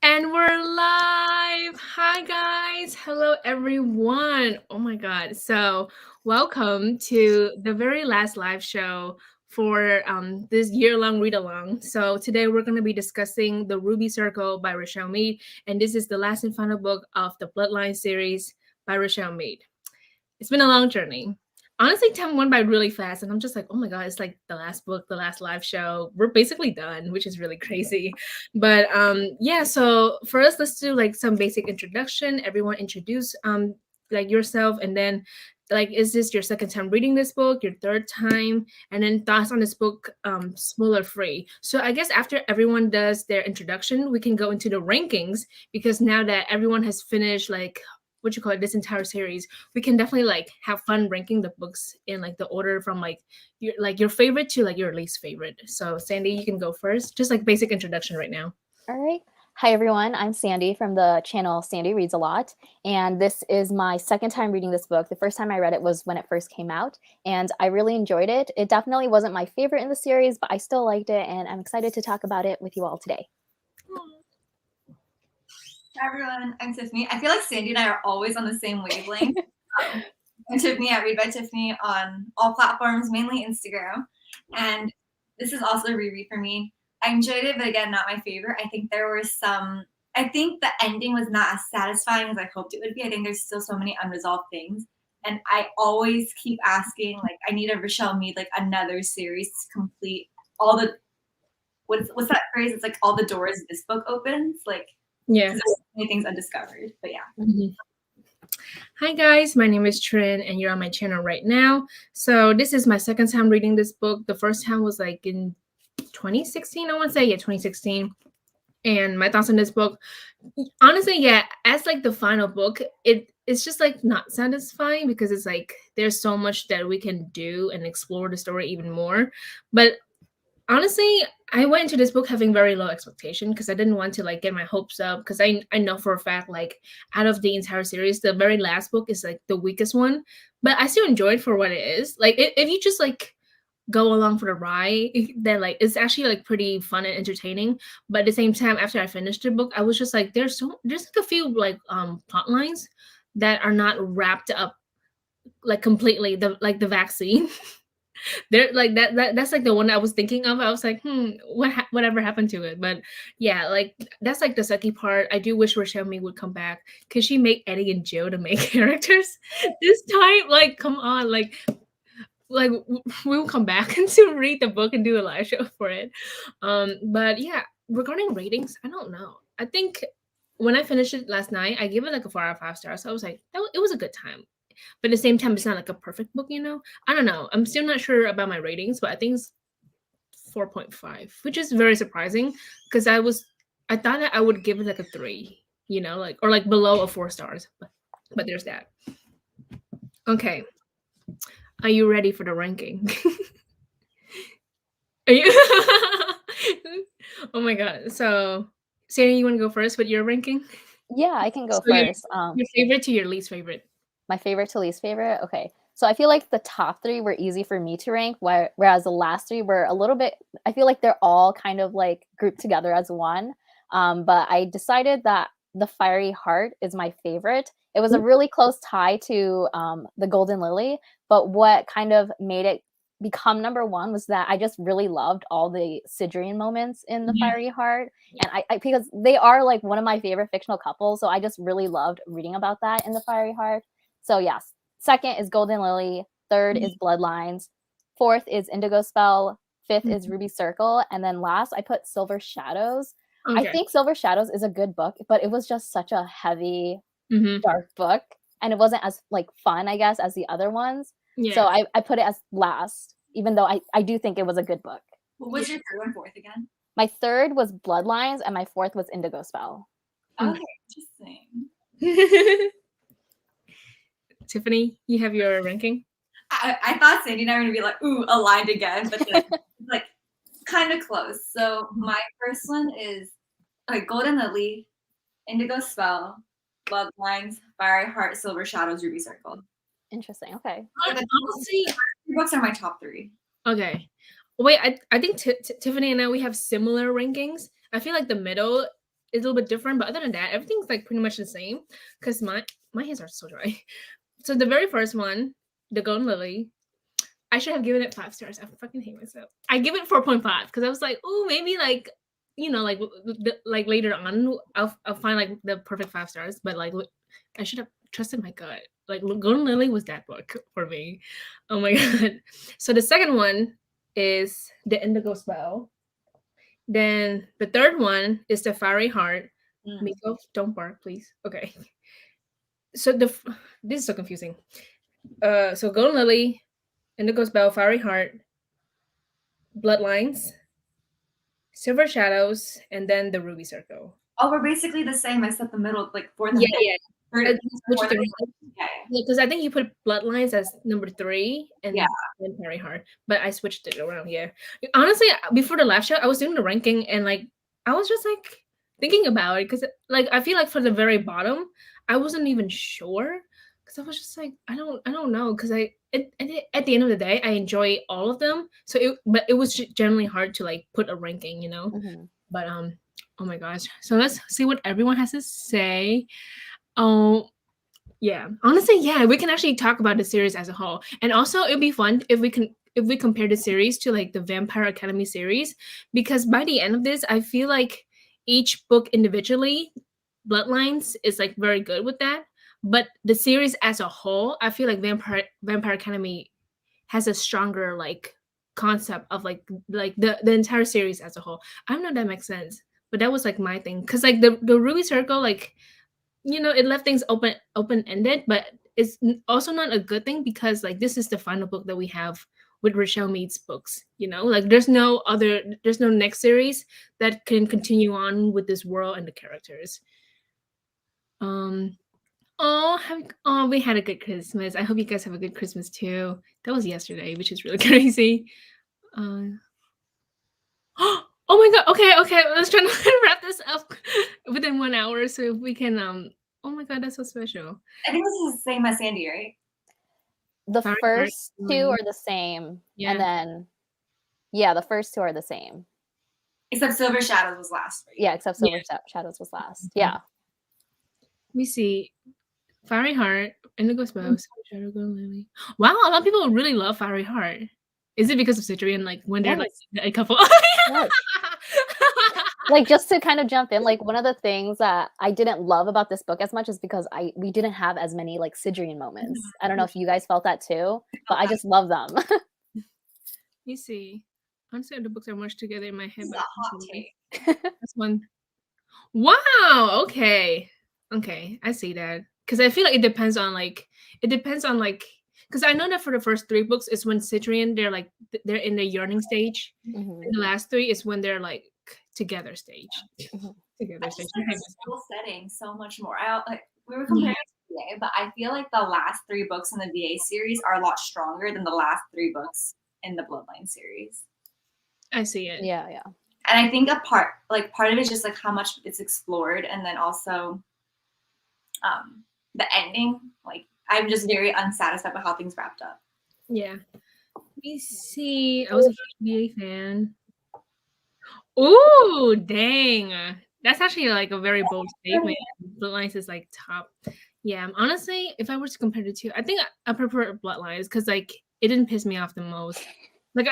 And we're live. Hi, guys. Hello, everyone. Oh my God. So, welcome to the very last live show for this year long read along. So, today we're going to be discussing The Ruby Circle by Richelle Mead. And this is the last and final book of the Bloodline series by Richelle Mead. It's been a long journey. Honestly, time went by really fast, and I'm just like, oh my god, it's like the last book, the last live show. We're basically done, which is really crazy. But yeah. So for us, let's do like some basic introduction. Everyone introduce like yourself, and then like, is this your second time reading this book, your third time, and then thoughts on this book, spoiler free. So I guess after everyone does their introduction, we can go into the rankings because now that everyone has finished like what you call it, this entire series, we can definitely like have fun ranking the books in like the order from like your favorite to like your least favorite. So Sandy, you can go first. Just like basic introduction right now. All right. Hi, everyone. I'm Sandy from the channel Sandy Reads a Lot. And this is my second time reading this book. The first time I read it was when it first came out, and I really enjoyed it. It definitely wasn't my favorite in the series, but I still liked it, and I'm excited to talk about it with you all today. Hi, everyone. I'm Tiffany. I feel like Sandy and I are always on the same wavelength. I'm Tiffany at Read by Tiffany on all platforms, mainly Instagram. And this is also a reread for me. I enjoyed it, but again, not my favorite. I think the ending was not as satisfying as I hoped it would be. I think there's still so many unresolved things. And I always keep asking, like, I need a Richelle Mead, like another series to complete all the, what's that phrase? It's like all the doors this book opens. Like, Yeah. there's so many things undiscovered, but yeah. Mm-hmm. Hi guys, my name is TRINH and you're on my channel right now. So this is my second time reading this book. The first time was like in 2016, I want to say. Yeah, 2016. And my thoughts on this book, honestly, yeah, as like the final book, it's just like not satisfying because it's like there's so much that we can do and explore the story even more. But honestly, I went into this book having very low expectation because I didn't want to like get my hopes up because I know for a fact like out of the entire series, the very last book is like the weakest one. But I still enjoyed for what it is. Like if you just like go along for the ride, then like it's actually like pretty fun and entertaining. But at the same time, after I finished the book, I was just like, there's like a few like plot lines that are not wrapped up like completely. The vaccine. There like that's like the one I was thinking of. I was like, whatever happened to it? But yeah, like that's like the sucky part. I do wish Richelle Mead would come back. Could she make Eddie and Joe to make characters this time? Like, come on, like we will come back and to read the book and do a live show for it. But yeah, regarding ratings, I don't know. I think when I finished it last night, I gave it like a 4 out of 5 stars. So I was like, it was a good time. But at the same time, it's not like a perfect book, you know? I don't know. I'm still not sure about my ratings, but I think it's 4.5, which is very surprising because I thought that I would give it like a 3, you know, like or like below a 4 stars. But there's that. Okay. Are you ready for the ranking? Are you Oh my god. So Sarah, you want to go first with your ranking? Yeah, I can go So first. your favorite to your least favorite. My favorite to least favorite? Okay. So I feel like the top three were easy for me to rank, whereas the last three were a little bit, I feel like they're all kind of like grouped together as one. But I decided that The Fiery Heart is my favorite. It was a really close tie to The Golden Lily, but what kind of made it become number one was that I just really loved all the Sidrian moments in The Yeah. Fiery Heart. And I because they are like one of my favorite fictional couples, so I just really loved reading about that in The Fiery Heart. So yes, second is Golden Lily, third is Bloodlines, fourth is Indigo Spell, fifth is Ruby Circle, and then last I put Silver Shadows. I Okay. think Silver Shadows is a good book, but it was just such a heavy, Mm-hmm. dark book, and it wasn't as like fun, I guess, as the other ones. So Yeah. I put it as last, even though I do think it was a good book. What was your third and fourth again? My third was Bloodlines, and my fourth was Indigo Spell. Okay, interesting. Tiffany, you have your ranking? I thought Sandy and I were gonna be like, ooh, aligned again, but then like kind of close. So my first one is like Golden Lily, Indigo Spell, Bloodlines, Fiery Heart, Silver Shadows, Ruby Circle. Interesting. Okay. Honestly, Your books are my top three. okay. Wait, I think Tiffany and I we have similar rankings. I feel like the middle is a little bit different, but other than that, everything's like pretty much the same. Because my hands are so dry. So the very first one, the Golden Lily, I should have given it 5 stars. I fucking hate myself. I give it 4.5 because I was like, oh, maybe like, like later on, I'll find like the perfect 5 stars. But like, I should have trusted my gut. Like, Golden Lily was that book for me. Oh my god. So the second one is the Indigo Spell. Then the third one is the Fiery Heart. Miko, don't bark, please. Okay. So this is so confusing. So Golden Lily, Indigo Spell, Fiery Heart, Bloodlines, Silver Shadows, and then the Ruby Circle. Oh, we're basically the same except the middle, like fourth. Yeah. Yeah, because I think you put Bloodlines as number 3 and Yeah. then Fiery Heart, but I switched it around. Yeah, honestly, before the live show, I was doing the ranking and like I was just like thinking about it because like I feel like for the very bottom, I wasn't even sure because I was just like I don't know because at the end of the day, I enjoy all of them. So it was generally hard to like put a ranking, you know. But oh my gosh, so let's see what everyone has to say. Oh, yeah. Honestly, yeah, we can actually talk about the series as a whole. And also it'd be fun if we compare the series to like the Vampire Academy series, because by the end of this, I feel like each book individually, Bloodlines is like very good with that. But the series as a whole, I feel like Vampire Academy has a stronger like concept of like the entire series as a whole. I don't know if that makes sense, but that was like my thing. Cause like the Ruby Circle, like it left things open-ended, but it's also not a good thing because like this is the final book that we have with Richelle Mead's books, like there's no next series that can continue on with this world and the characters. We had a good Christmas. I hope you guys have a good Christmas too. That was yesterday, which is really crazy. Oh my god, okay, let's try to wrap this up within 1 hour so we can oh my god, that's so special. I think this is the same as Sandy, right? The first 2 are the same. Yeah. And then the first 2 are the same. Except Silver Shadows was last. Right? Yeah, except Silver Shadows was last. Yeah. Let me see. Fiery Heart, Indigo Spell, Silver Shadow, Golden Lily. Wow, a lot of people really love Fiery Heart. Is it because of Citrian, like when they're like a couple? Yes. Like just to kind of jump in, like one of the things that I didn't love about this book as much is because we didn't have as many like Sidrian moments. I don't know if you guys felt that too, but I just love them. You see, honestly, the books are mushed together in my head. This is a hot take. This one. Wow. Okay. I see that because I feel like it depends on because I know that for the first 3 books is when Citrian they're in the yearning stage. And the last 3 is when they're like together stage. Together stage. The school setting so much more. We were comparing to VA, but I feel like the last 3 books in the VA series are a lot stronger than the last 3 books in the Bloodline series. I see it. Yeah. And I think part of it is just like how much it's explored, and then also the ending. Like I'm just very unsatisfied with how things wrapped up. Yeah. Let me see. I was a huge VA fan. Ooh, dang. That's actually like a very bold statement. Bloodlines is like top. Yeah, honestly, if I were to compare the 2, I think I prefer Bloodlines because like it didn't piss me off the most. Like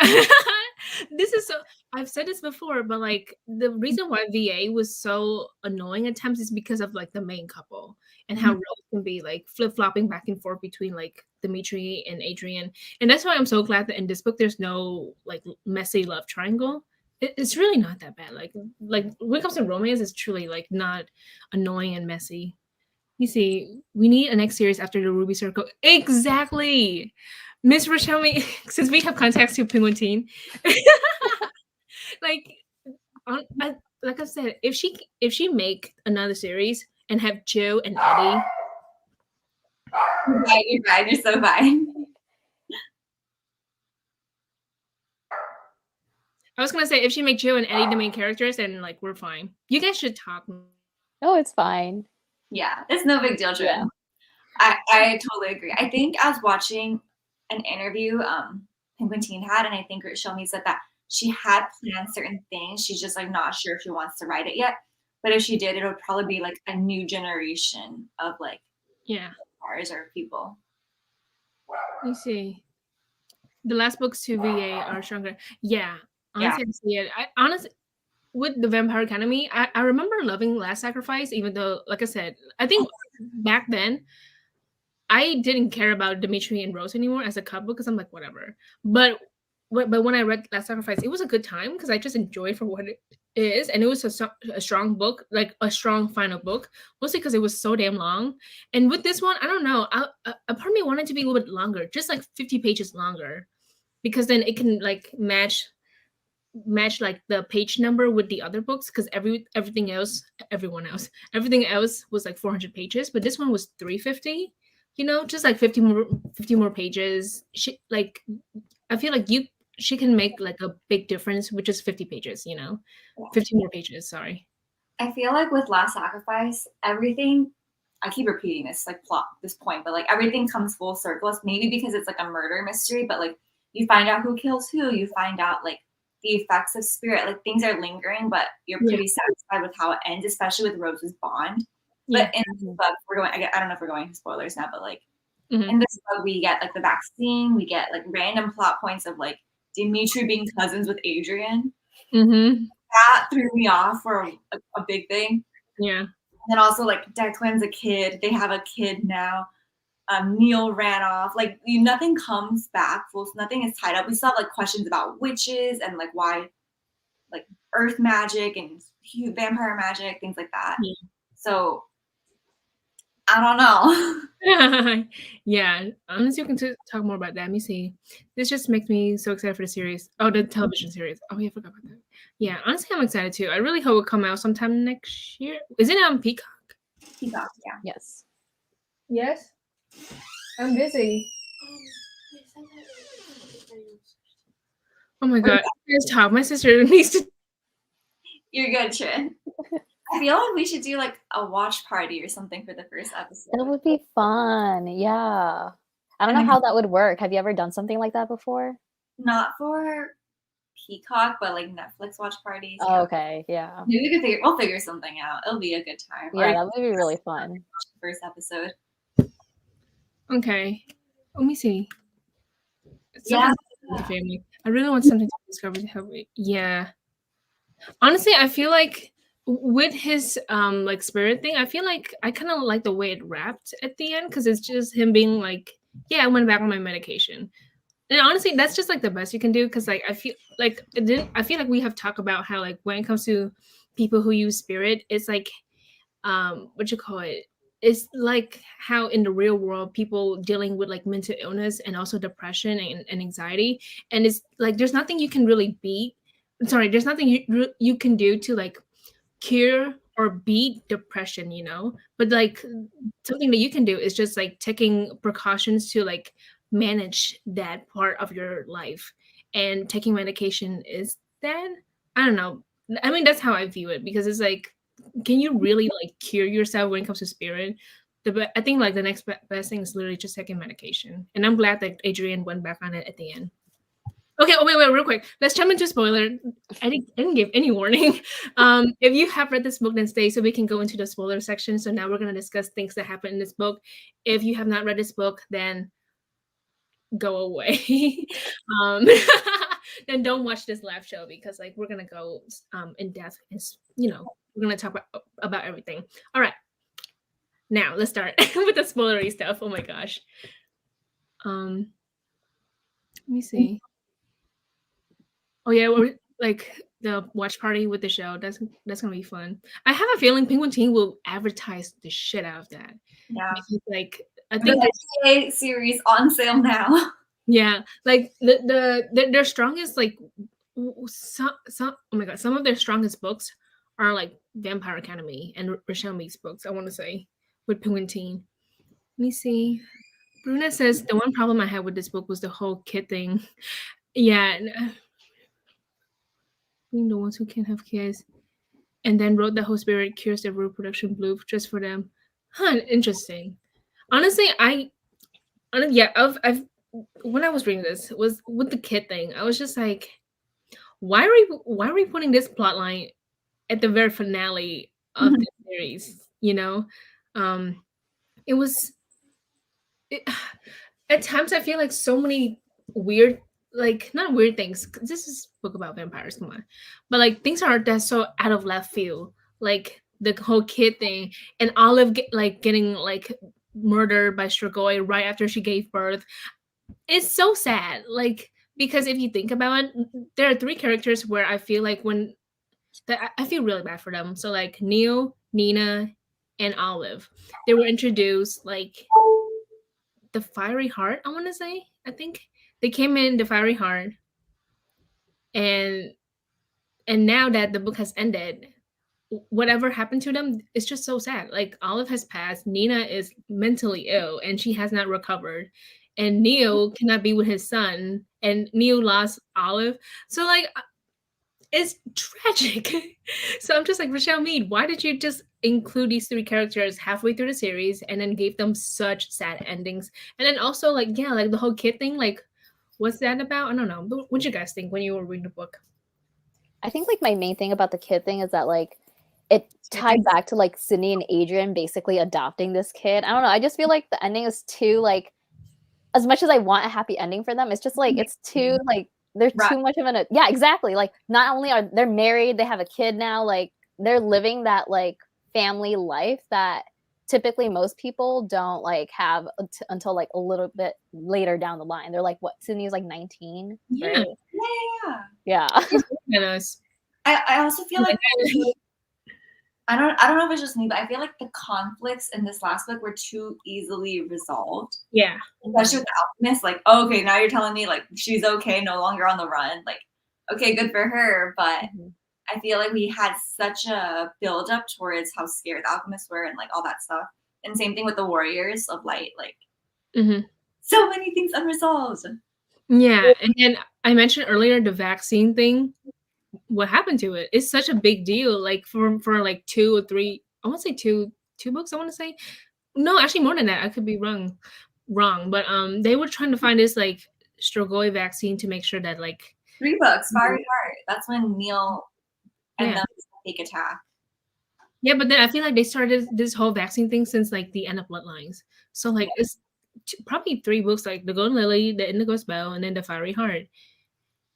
I've said this before, but like the reason why VA was so annoying at times is because of like the main couple and how Rose can be like flip-flopping back and forth between like Dimitri and Adrian. And that's why I'm so glad that in this book there's no like messy love triangle. It's really not that bad. Like when it comes to romance, it's truly like not annoying and messy. You see, we need a next series after the Ruby Circle. Exactly. Miss Richelle Mead, since we have contacts to Penguin Teen, like I said, if she make another series and have Joe and Eddie, You're fine. You're so fine. I was gonna say if she make Joe and Eddie the main characters, then like we're fine. You guys should talk. Oh, it's fine. Yeah, it's no big deal, Trin. Yeah. I totally agree. I think I was watching an interview Penguin Teen had, and I think Richelle Mead said that she had planned certain things. She's just like not sure if she wants to write it yet. But if she did, it would probably be like a new generation of like Yeah. vampires or people. Let me see. The last books to VA are stronger. Yeah. Honestly, I see it. I honestly with the Vampire Academy, I remember loving Last Sacrifice, even though, like I said, I think back then I didn't care about Dimitri and Rose anymore as a couple because I'm like, whatever. But when I read Last Sacrifice, it was a good time because I just enjoyed for what it is, and it was a strong book, like a strong final book, mostly because it was so damn long. And with this one, I don't know, a part of me wanted to be a little bit longer, just like 50 pages longer, because then it can like match like the page number with the other books because everything else was like 400 pages, but this one was 350, just like 50 more pages. I feel like she can make like a big difference with just 50 pages, 50 more pages, sorry. I feel like with Last Sacrifice, everything, I keep repeating this like this point, but like everything comes full circle. Maybe because it's like a murder mystery, but like you find out who kills who, you find out like the effects of spirit, like things are lingering, but you're pretty satisfied with how it ends, especially with Rose's bond. But in this book, I don't know if we're going to spoilers now, but like in this book, we get like the vaccine, we get like random plot points of like Dimitri being cousins with Adrian. That threw me off for a big thing. Yeah. And then also like Declan's a kid. They have a kid now. Neil ran off. Like nothing comes back. Nothing is tied up. We still have like questions about witches and like why, like earth magic and vampire magic, things like that. Yeah. So I don't know. Yeah, honestly, you can talk more about that. Let me see. This just makes me so excited for the series. Oh, the television series. Oh, yeah, I forgot about that. Yeah, honestly, I'm excited too. I really hope it come out sometime next year. Is it on Peacock? Peacock, yeah. Yes. Yes. I'm busy. Oh my god. Let's talk. My sister needs to. You're good, Trin. I feel like we should do like a watch party or something for the first episode. That would be fun. Yeah. I don't know how that would work. Have you ever done something like that before? Not for Peacock, but like Netflix watch parties. Oh, okay. Yeah. Maybe we'll figure something out. It'll be a good time. Yeah, that would be really fun. The first episode. Okay. Let me see. Yeah. The family. I really want something to discover to help me. Yeah. Honestly, I feel like with his like spirit thing, I feel like I kind of like the way it wrapped at the end because it's just him being like, yeah, I went back on my medication. And honestly, that's just like the best you can do because like I feel like we have talked about how like when it comes to people who use spirit, it's like what you call it? It's like how in the real world people dealing with like mental illness and also depression and anxiety, and it's like there's nothing you can really beat. Sorry, there's nothing you can do to like cure or beat depression, but like something that you can do is just like taking precautions to like manage that part of your life, and taking medication is that. I don't know, I mean that's how I view it because it's like, can you really like cure yourself when it comes to spirit? I think like the next best thing is literally just taking medication, and I'm glad that Adrian went back on it at the end. Okay, wait, real quick. Let's jump into spoiler. I didn't give any warning. If you have read this book, then stay so we can go into the spoiler section. So now we're going to discuss things that happen in this book. If you have not read this book, then go away. Then don't watch this live show because like we're going to go in depth. We're going to talk about everything. All right. Now let's start with the spoilery stuff. Oh my gosh. Let me see. Oh yeah, we're like the watch party with the show. That's gonna be fun. I have a feeling Penguin Teen will advertise the shit out of that. Yeah. Because, like I think the TA series on sale now. Yeah, like their strongest like some oh my god, some of their strongest books are like Vampire Academy and Richelle Mead's books. I want to say with Penguin Teen. Let me see. Bruna says the one problem I had with this book was the whole kid thing. Yeah. Being the ones who can't have kids, and then wrote the whole spirit cures the reproduction blue just for them. Interesting. Honestly, I've when I was reading this was with the kid thing. I was just like, why are we putting this plot line at the very finale of the series, you know. It was at times I feel like so many weird, like not weird things. 'Cause this is a book about vampires, come on, but like things are that's so out of left field, like the whole kid thing, and Olive getting like murdered by Strigoi right after she gave birth. It's so sad, like because if you think about it, there are three characters where I feel like when that I feel really bad for them. So like Neil, Nina, and Olive, they were introduced like the Fiery Heart. I want to say, I think they came in the Fiery Heart, and now that the book has ended, whatever happened to them, it's just so sad. Like Olive has passed, Nina is mentally ill, and she has not recovered, and Neil cannot be with his son, and Neil lost Olive. So like it's tragic. So I'm just like, Richelle Mead, why did you just include these three characters halfway through the series and then gave them such sad endings? And then also like, yeah, like the whole kid thing, like what's that about? I don't know. But what you guys think when you were reading the book? I think like my main thing about the kid thing is that like it tied back to like Sydney and Adrian basically adopting this kid. I don't know. I just feel like the ending is too like, as much as I want a happy ending for them, it's just like it's too like they're too much of an yeah, exactly. Like not only are they're married, they have a kid now, like they're living that like family life that typically most people don't like have until like a little bit later down the line. They're like what, Sydney's like 19, Yeah. right? Yeah. I also feel like I don't know if it's just me, but I feel like the conflicts in this last book were too easily resolved. Yeah. Especially with the alchemist, like, oh, okay, now you're telling me like she's okay, no longer on the run. Like, okay, good for her. But I feel like we had such a build up towards how scared the alchemists were and like all that stuff. And same thing with the warriors of light, like so many things unresolved. Yeah. And then I mentioned earlier the vaccine thing. What happened to it? It's such a big deal. Like for like 2 or 3, I want to say two books. I want to say no, actually more than that. I could be wrong, but they were trying to find this like Strigoi vaccine to make sure that like 3 books, Fiery Heart. That's when Neil and them take attack. Yeah, but then I feel like they started this whole vaccine thing since like the end of Bloodlines. So like it's probably 3 books, like the Golden Lily, the Indigo Spell, and then the Fiery Heart.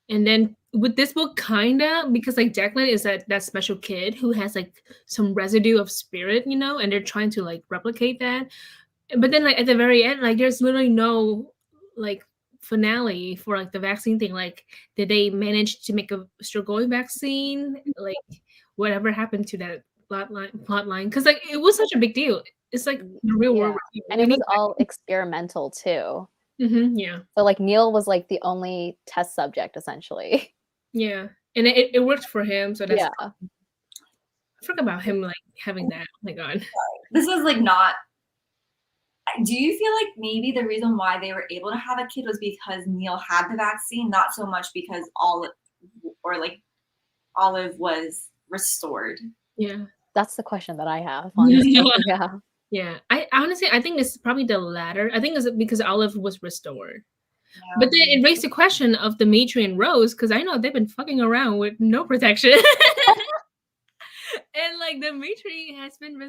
And then with this book, kinda, because like Declan is that special kid who has like some residue of spirit, you know, and they're trying to like replicate that. But then like at the very end, like there's literally no like finale for like the vaccine thing. Like, did they manage to make a Strigoi vaccine? Like, whatever happened to that plot line? Because like it was such a big deal. It's like the real world, and it was all experimental too. Yeah. So like Neil was like the only test subject essentially. Yeah, and it worked for him. So that's I forgot about him like having that. Oh my god, this was like not. Do you feel like maybe the reason why they were able to have a kid was because Neil had the vaccine, not so much because Olive was restored? Yeah, that's the question that I have. Honestly. Yeah. I honestly, I think it's probably the latter. I think it's because Olive was restored. Yeah. But then it raised the question of Dimitri and Rose, because I know they've been fucking around with no protection. And like Dimitri has been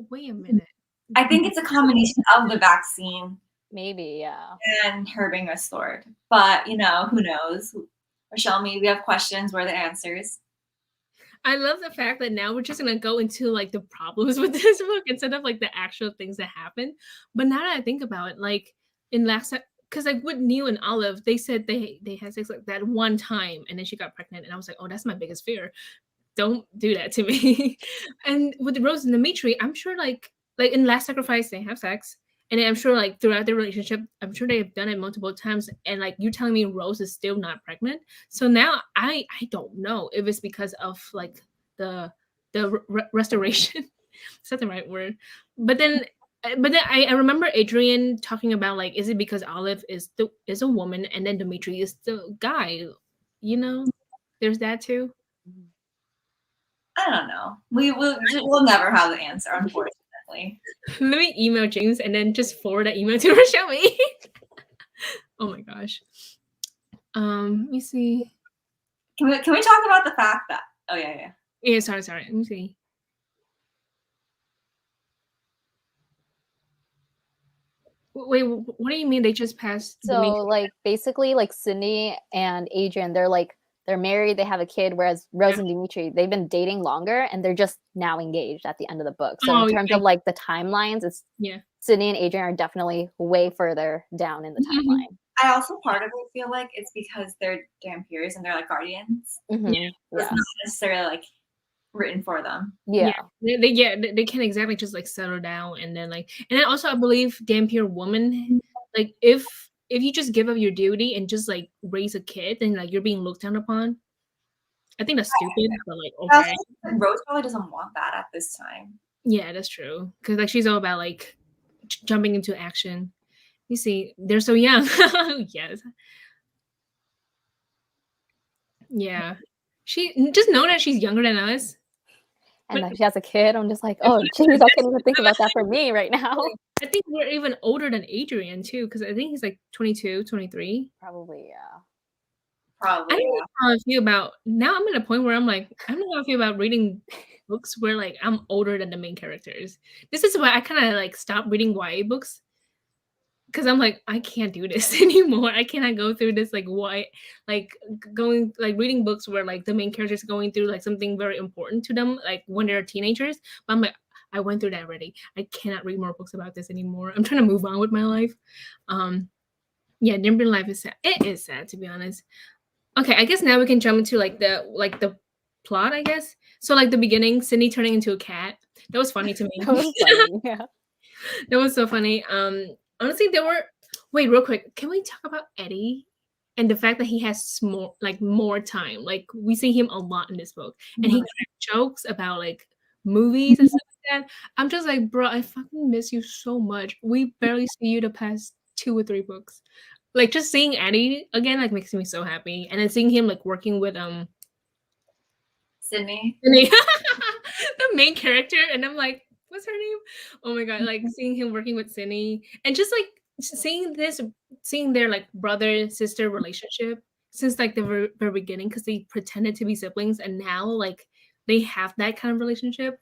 wait a minute. I think it's a combination of the vaccine. Maybe, yeah. And her being restored. But, you know, who knows? Richelle Mead, we have questions. Where are the answers? I love the fact that now we're just going to go into like the problems with this book instead of like the actual things that happen. But now that I think about it, like in last, because like with Neil and Olive, they said they had sex like that one time and then she got pregnant. And I was like, oh, that's my biggest fear. Don't do that to me. And with Rose and Dimitri, I'm sure like in Last Sacrifice, they have sex. And I'm sure like throughout their relationship, I'm sure they've done it multiple times. And like you telling me Rose is still not pregnant. So now I don't know if it's because of like the restoration. Is that the right word? But then I remember Adrian talking about like, is it because Olive is a woman and then Dimitri is the guy? You know, there's that too. I don't know. We'll never have the answer, unfortunately. Let me email James and then just forward that email to Richelle Mead. Oh my gosh. Let me see. Can we talk about the fact that? Oh yeah. Yeah, sorry. Let me see. Wait, what do you mean they just passed the main? So like basically like Sydney and Adrian, they're married, they have a kid, whereas Rose Yeah. and Dimitri, they've been dating longer and they're just now engaged at the end of the book. So in Oh, terms yeah. of like the timelines, it's Yeah. Sydney and Adrian are definitely way further down in the Mhm. timeline. I also part of it feel like it's because they're Dampiers and they're like guardians. Mhm. It's Yeah. not necessarily like written for them. Yeah. They can't exactly just like settle down and then like, and then also I believe Dampier woman, like if you just give up your duty and just like raise a kid, then like you're being looked down upon. I think that's stupid, but like I also okay, think Rose probably doesn't want that at this time. yeah, that's true. Because like she's all about like jumping into action. You see, they're so young. Yes, yeah. She just know that she's younger than us. And But now she has a kid. I'm just like, oh geez, I can't even think about that for me right now. I think we're even older than Adrian too, because I think he's like 22, 23. Probably, yeah. I Probably. don't know how I feel about now. I'm at a point where I'm like, I don't know how I feel about reading books where like I'm older than the main characters. This is why I kind of like stopped reading YA books because I'm like, I can't do this anymore. I cannot go through this like going like reading books where like the main characters going through like something very important to them, like when they're teenagers. But I'm like, I went through that already. I cannot read more books about this anymore. I'm trying to move on with my life. Yeah, Nimble Life is sad. It is sad to be honest. Okay, I guess now we can jump into like the plot, I guess. So like the beginning, Sydney turning into a cat. That was funny to me. That was funny, yeah. That was so funny. Honestly, there were wait, real quick, can we talk about Eddie and the fact that he has more time? Like we see him a lot in this book. And he cracks jokes about like movies and stuff like that. I'm just like, bro, I fucking miss you so much. We barely see you the past 2 or 3 books. Like just seeing Eddie again like makes me so happy. And then seeing him like working with Sydney. Sydney, the main character, and I'm like, what's her name? Oh my god, like seeing him working with Sydney and just like seeing their like brother sister relationship since like the very beginning because they pretended to be siblings and now like they have that kind of relationship.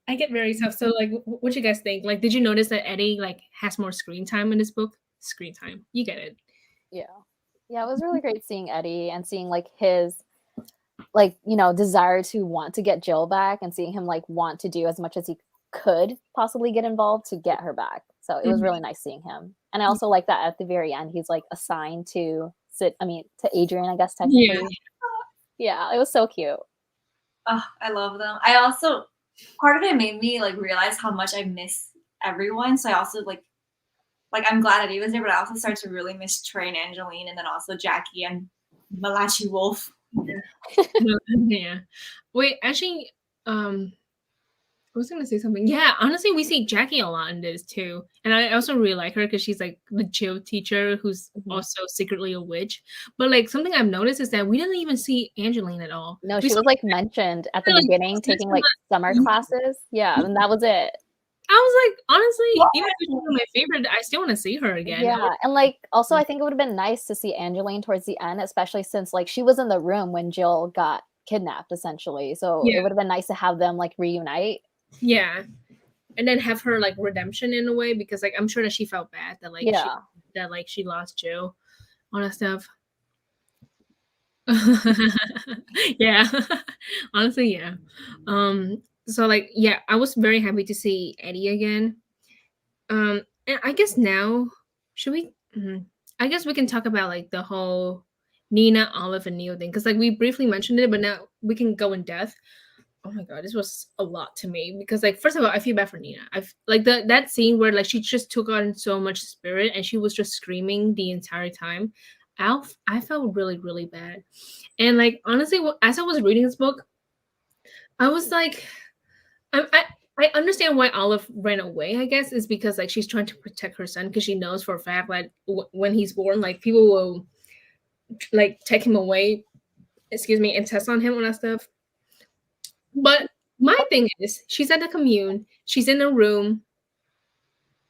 I get very tough. So like, what you guys think? Like, did you notice that Eddie like has more screen time in this book? Screen time, you get it. Yeah. Yeah, it was really great seeing Eddie and seeing like his like, you know, desire to want to get Jill back and seeing him like want to do as much as he could possibly get involved to get her back. So it was really nice seeing him. And I also like that at the very end he's like assigned to to Adrian, I guess technically. Yeah, it was so cute. Oh, I love them. I also part of it made me like realize how much I miss everyone. So I also like I'm glad Eddie was there, but I also started to really miss Trey and Angeline, and then also Jackie and Malachi Wolf. Yeah. Wait, actually, I was gonna say something. Yeah, honestly, we see Jackie a lot in this too, and I also really like her because she's like the Jill teacher who's also secretly a witch. But like something I've noticed is that we didn't even see Angeline at all. No, We she saw was like mentioned at the like, beginning taking like summer classes. Yeah, and that was it. I was like, honestly, even if she's one of my favorite, I still want to see her again. Yeah, and like also I think it would have been nice to see Angeline towards the end, especially since like she was in the room when Jill got kidnapped essentially. So it would have been nice to have them like reunite. Yeah. And then have her like redemption in a way because like I'm sure that she felt bad that like she lost Jill on that stuff. Yeah. Honestly, yeah. So like yeah, I was very happy to see Eddie again. And I guess now should we I guess we can talk about like the whole Nina, Olive, and Neil thing because like we briefly mentioned it, but now we can go in depth. Oh my god, this was a lot to me because like first of all, I feel bad for Nina. I've like that scene where like she just took on so much spirit and she was just screaming the entire time. I felt really really bad, and like honestly, as I was reading this book, I was like, I understand why Olive ran away. I guess is because like she's trying to protect her son because she knows for a fact that when he's born, like people will like take him away, excuse me, and test on him and that stuff. But my thing is, she's at the commune, she's in a room,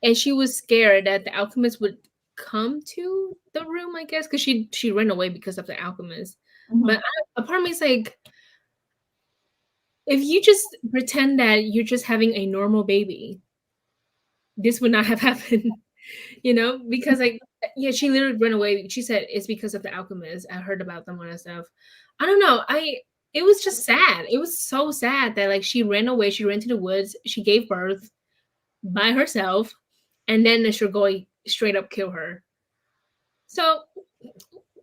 and she was scared that the alchemist would come to the room, I guess, because she ran away because of the alchemist. But a part of me is like, if you just pretend that you're just having a normal baby, this would not have happened, because like yeah, she literally ran away. She said it's because of the alchemists. I heard about them and stuff. I don't know. It was just sad. It was so sad that like she ran away. She ran to the woods. She gave birth by herself, and then the Strigoi straight up kill her. So,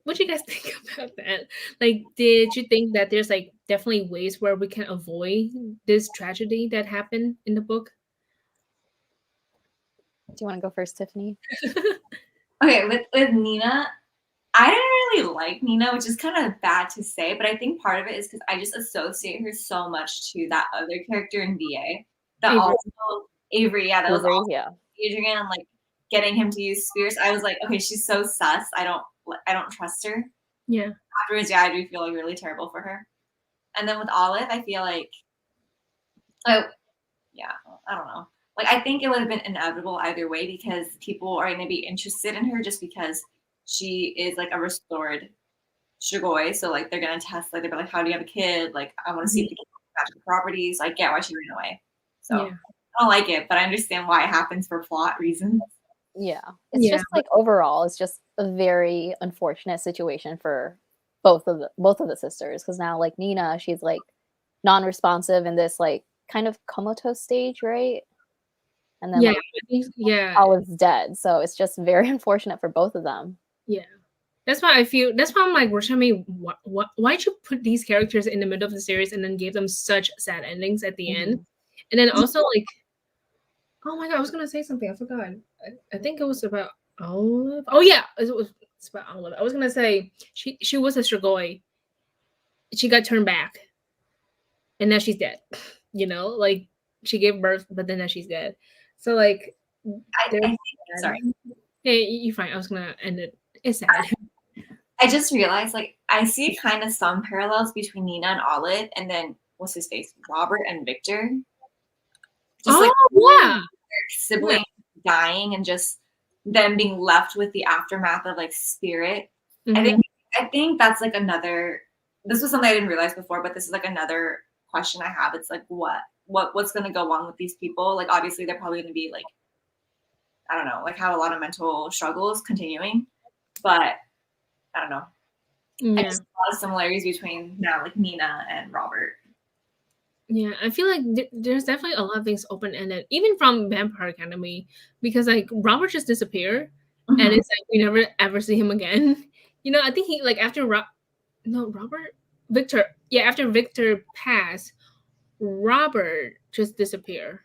what do you guys think about that? Like, did you think that there's like definitely ways where we can avoid this tragedy that happened in the book? Do you want to go first, Tiffany? Okay, with Nina, I didn't really like Nina, which is kind of bad to say, but I think part of it is because I just associate her so much to that other character in VA. That Avery. also Avery, yeah, that was Avery, also yeah. Adrian, like getting him to use spears. I was like, okay, she's so sus. I don't trust her. Yeah. Afterwards, yeah, I do feel like really terrible for her. And then with Olive, I feel like, yeah, I don't know. Like, I think it would have been inevitable either way because people are going to be interested in her just because she is like a restored Strigoi. So like they're going to test, like they're like, how do you have a kid? Like, I want to see if the kid has magical properties. I get why she ran away. So Yeah. I don't like it, but I understand why it happens for plot reasons. Yeah. It's just like overall, it's just a very unfortunate situation for both of the sisters. Because now like Nina, she's like non-responsive in this like kind of comatose stage, right? And then like Olive's dead. So it's just very unfortunate for both of them. Yeah. That's why I'm like, Richelle Mead, why'd you put these characters in the middle of the series and then gave them such sad endings at the end? And then also like, oh my god, I was gonna say something. I forgot. I think it was about Olive. Oh yeah, it's about Olive. I was gonna say she was a Strigoi. She got turned back, and now she's dead. Like she gave birth, but then now she's dead. So like, sorry. Hey, you're fine. I was gonna end it. It's sad. I just realized, like, I see kind of some parallels between Nina and Olive, and then what's his face, Robert and Victor. Just yeah, siblings dying and just them being left with the aftermath of like spirit. Mm-hmm. I think that's like another. This was something I didn't realize before, but this is like another question I have. It's like what's going to go on with these people? Like obviously they're probably going to be like, I don't know, like have a lot of mental struggles continuing, but I don't know. Yeah. I just a lot of similarities between now like Nina and Robert. Yeah, I feel like there's definitely a lot of things open-ended, even from Vampire Academy, because like Robert just disappeared, and it's like we never ever see him again. I think he like after Victor, after Victor passed, Robert just disappeared.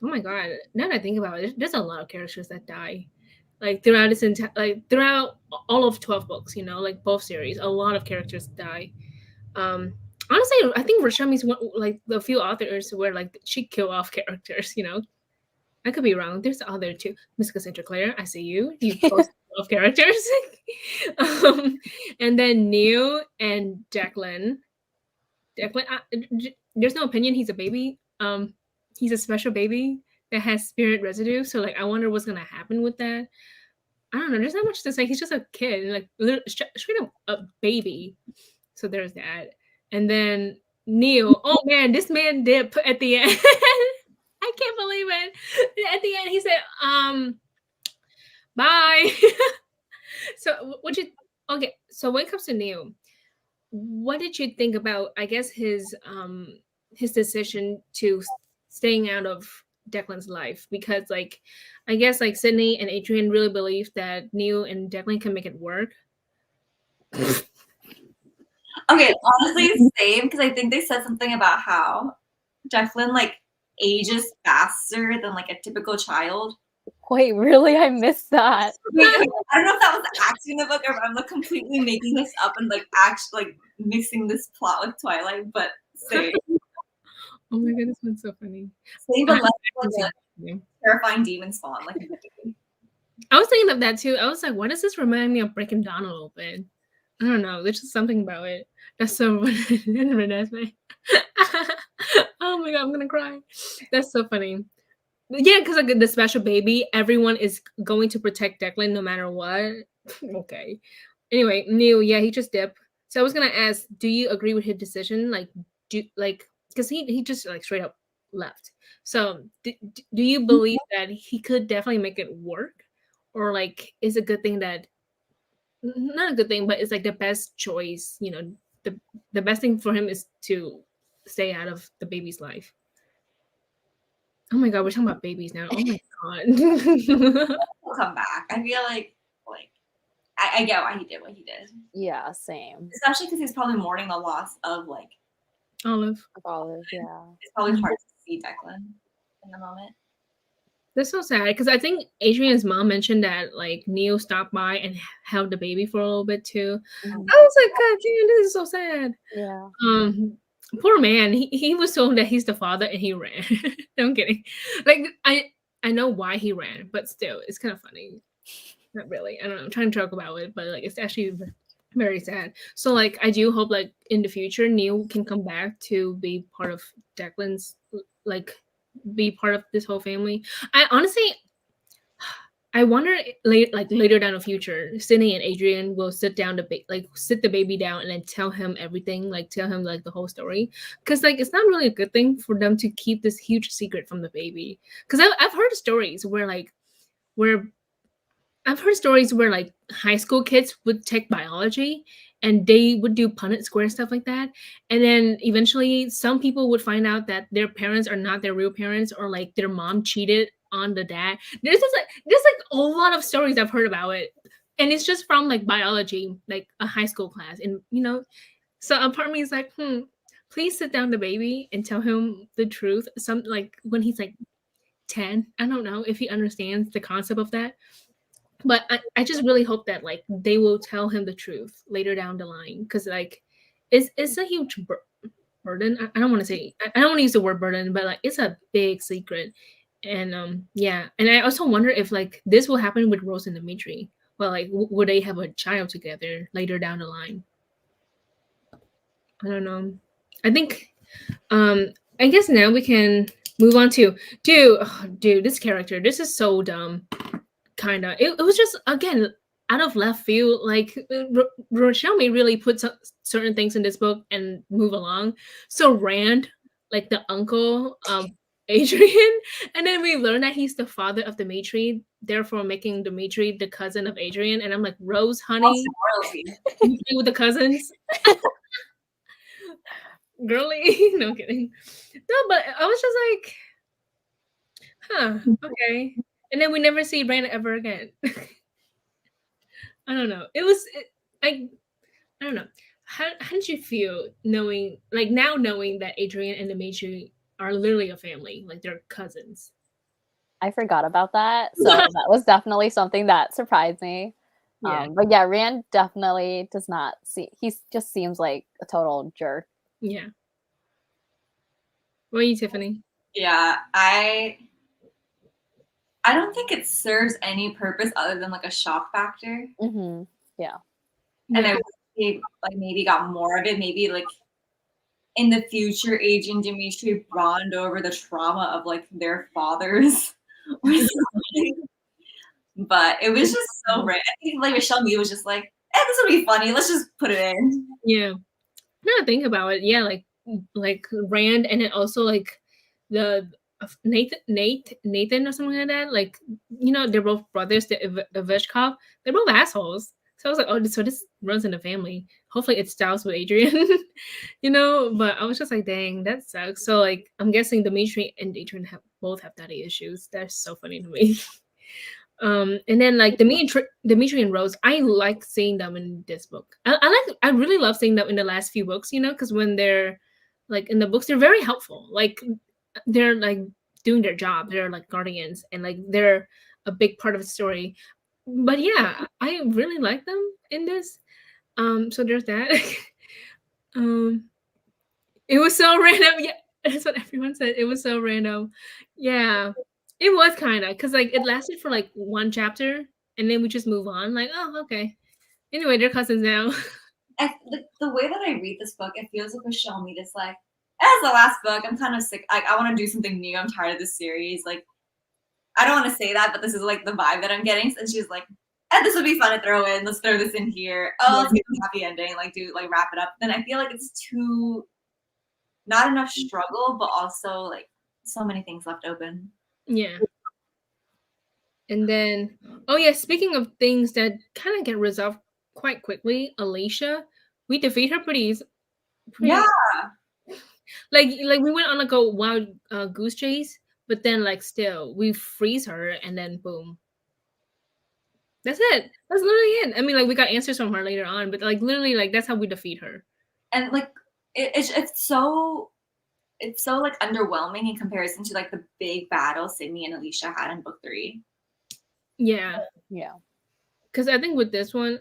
Oh my god! Now that I think about it, there's a lot of characters that die, like throughout throughout all of 12 books. Like both series, a lot of characters die. Honestly, I think Richelle Mead's one, like the few authors where like she kill off characters. I could be wrong. There's the other two. Miss Cassandra Clare, I see you. You both kill off characters. And then Neil and Declan. There's no opinion. He's a baby. He's a special baby that has spirit residue. So like, I wonder what's gonna happen with that. I don't know. There's not much to say. He's just a kid, like straight up a baby. So there's that. And then Neil, oh man, this man did put at the end. I can't believe it. At the end, he said, bye. So so when it comes to Neil, what did you think about, I guess, his decision to staying out of Declan's life? Because like, I guess like Sydney and Adrian really believe that Neil and Declan can make it work. Okay, honestly, same, because I think they said something about how Declan like ages faster than like a typical child. Wait, really? I missed that. Wait, I don't know if that was actually in the book or I'm like completely making this up and like actually like mixing this plot with Twilight, but same. Oh my god, this one's so funny. Same, but like a terrifying demon spawn. Like I was thinking of that too. I was like, why does this remind me of Breaking Dawn a little bit? I don't know. There's just something about it. That's so funny. Oh my god, I'm gonna cry. That's so funny. Yeah, because like the special baby, everyone is going to protect Declan no matter what. Okay. Anyway, Neil, he just dipped. So I was gonna ask, do you agree with his decision? Like, because he just like straight up left. So do you believe that he could definitely make it work, or like is a good thing that not a good thing, but it's like the best choice? You know, the best thing for him is to stay out of the baby's life. Oh my god, we're talking about babies now. Oh my god. He'll come back. I feel like I get why he did what he did. Yeah, same. Especially because he's probably mourning the loss of like Olive. Olive, yeah. it's probably hard to see Declan in the moment. That's so sad because I think Adrian's mom mentioned that like Neil stopped by and held the baby for a little bit too. Mhm. I was like, God damn, this is so sad. Yeah. Poor man. He was told that he's the father and he ran. No, I'm kidding. Like I know why he ran, but still, it's kind of funny. Not really. I don't know. I'm trying to talk about it, but like it's actually very sad. So like I do hope like in the future Neil can come back to be part of Declan's like be part of this whole family. I honestly I wonder later down the future, Sydney and Adrian will sit down sit the baby down and then tell him everything, like tell him like the whole story. Cause like it's not really a good thing for them to keep this huge secret from the baby. Cause I've heard stories where I've heard stories where like high school kids would take biology and they would do Punnett square stuff like that. And then eventually some people would find out that their parents are not their real parents, or like their mom cheated on the dad. There's like a lot of stories I've heard about it. And it's just from like biology, like a high school class. And you know, so a part of me is like, please sit down the baby and tell him the truth. Some like when he's like 10. I don't know if he understands the concept of that. But I just really hope that like they will tell him the truth later down the line, because like it's a huge burden. I don't want to say I don't want to use the word burden, but like it's a big secret. And yeah, and I also wonder if like this will happen with Rose and Dimitri. Well, like would they have a child together later down the line? I don't know. I think I guess now we can move on to dude, this character. This is so dumb. Kind of. It was just again out of left field. Like Richelle Mead really put certain things in this book and move along. So Rand, like the uncle of Adrian, and then we learn that he's the father of Dimitri, therefore making Dimitri the cousin of Adrian. And I'm like, Rose, honey, you play with the cousins. Girly. No kidding. No, but I was just like, okay. And then we never see Rand ever again. I don't know. I don't know. How did you feel knowing that Adrian and Dimitri are literally a family, like they're cousins? I forgot about that. So that was definitely something that surprised me. Yeah. But yeah, Rand definitely does not see, he just seems like a total jerk. Yeah. What are you, Tiffany? Yeah, I don't think it serves any purpose other than like a shock factor. Mm-hmm. Yeah. And I wish like maybe got more of it. Maybe like in the future, Adrian and Dimitri bond over the trauma of like their fathers or something. But it was just so random. I think like Richelle Mead was just like, this will be funny. Let's just put it in. Yeah. Now I think about it, yeah, like Rand, and then also like the Nathan or something like that. Like, you know, they're both brothers. The Iveshkov, they're both assholes. So I was like, oh, so this runs in the family. Hopefully it styles with Adrian, you know. But I was just like, dang, that sucks. So like, I'm guessing Dimitri and Adrian both have daddy issues. That's so funny to me. And then like Dimitri and Rose, I like seeing them in this book. I really love seeing them in the last few books, you know, because when they're like in the books, they're very helpful. Like they're like doing their job. They're like guardians, and like they're a big part of the story. But yeah, I really like them in this. So there's that. It was so random. Yeah, that's what everyone said. It was so random. Yeah. It was kind of, because like it lasted for like one chapter and then we just move on. Like, oh, okay. Anyway, they're cousins now. The way that I read this book, it feels like Richelle Mead is like, as the last book, I'm kind of sick. Like, I want to do something new. I'm tired of this series. Like, I don't want to say that, but this is like the vibe that I'm getting. And she's like, this would be fun to throw in. Let's throw this in here. Oh, let's get a happy ending. Like, wrap it up. Then I feel like it's too, not enough struggle, but also like so many things left open. Yeah. And then, oh yeah, speaking of things that kind of get resolved quite quickly, Alicia, we defeat her pretty Yeah. like we went on like a wild goose chase, but then like still we freeze her and then boom. That's it. That's literally it. I mean, like we got answers from her later on, but like literally like that's how we defeat her. And like it's so like underwhelming in comparison to like the big battle Sydney and Alicia had in book 3. Yeah. Yeah. Because I think with this one,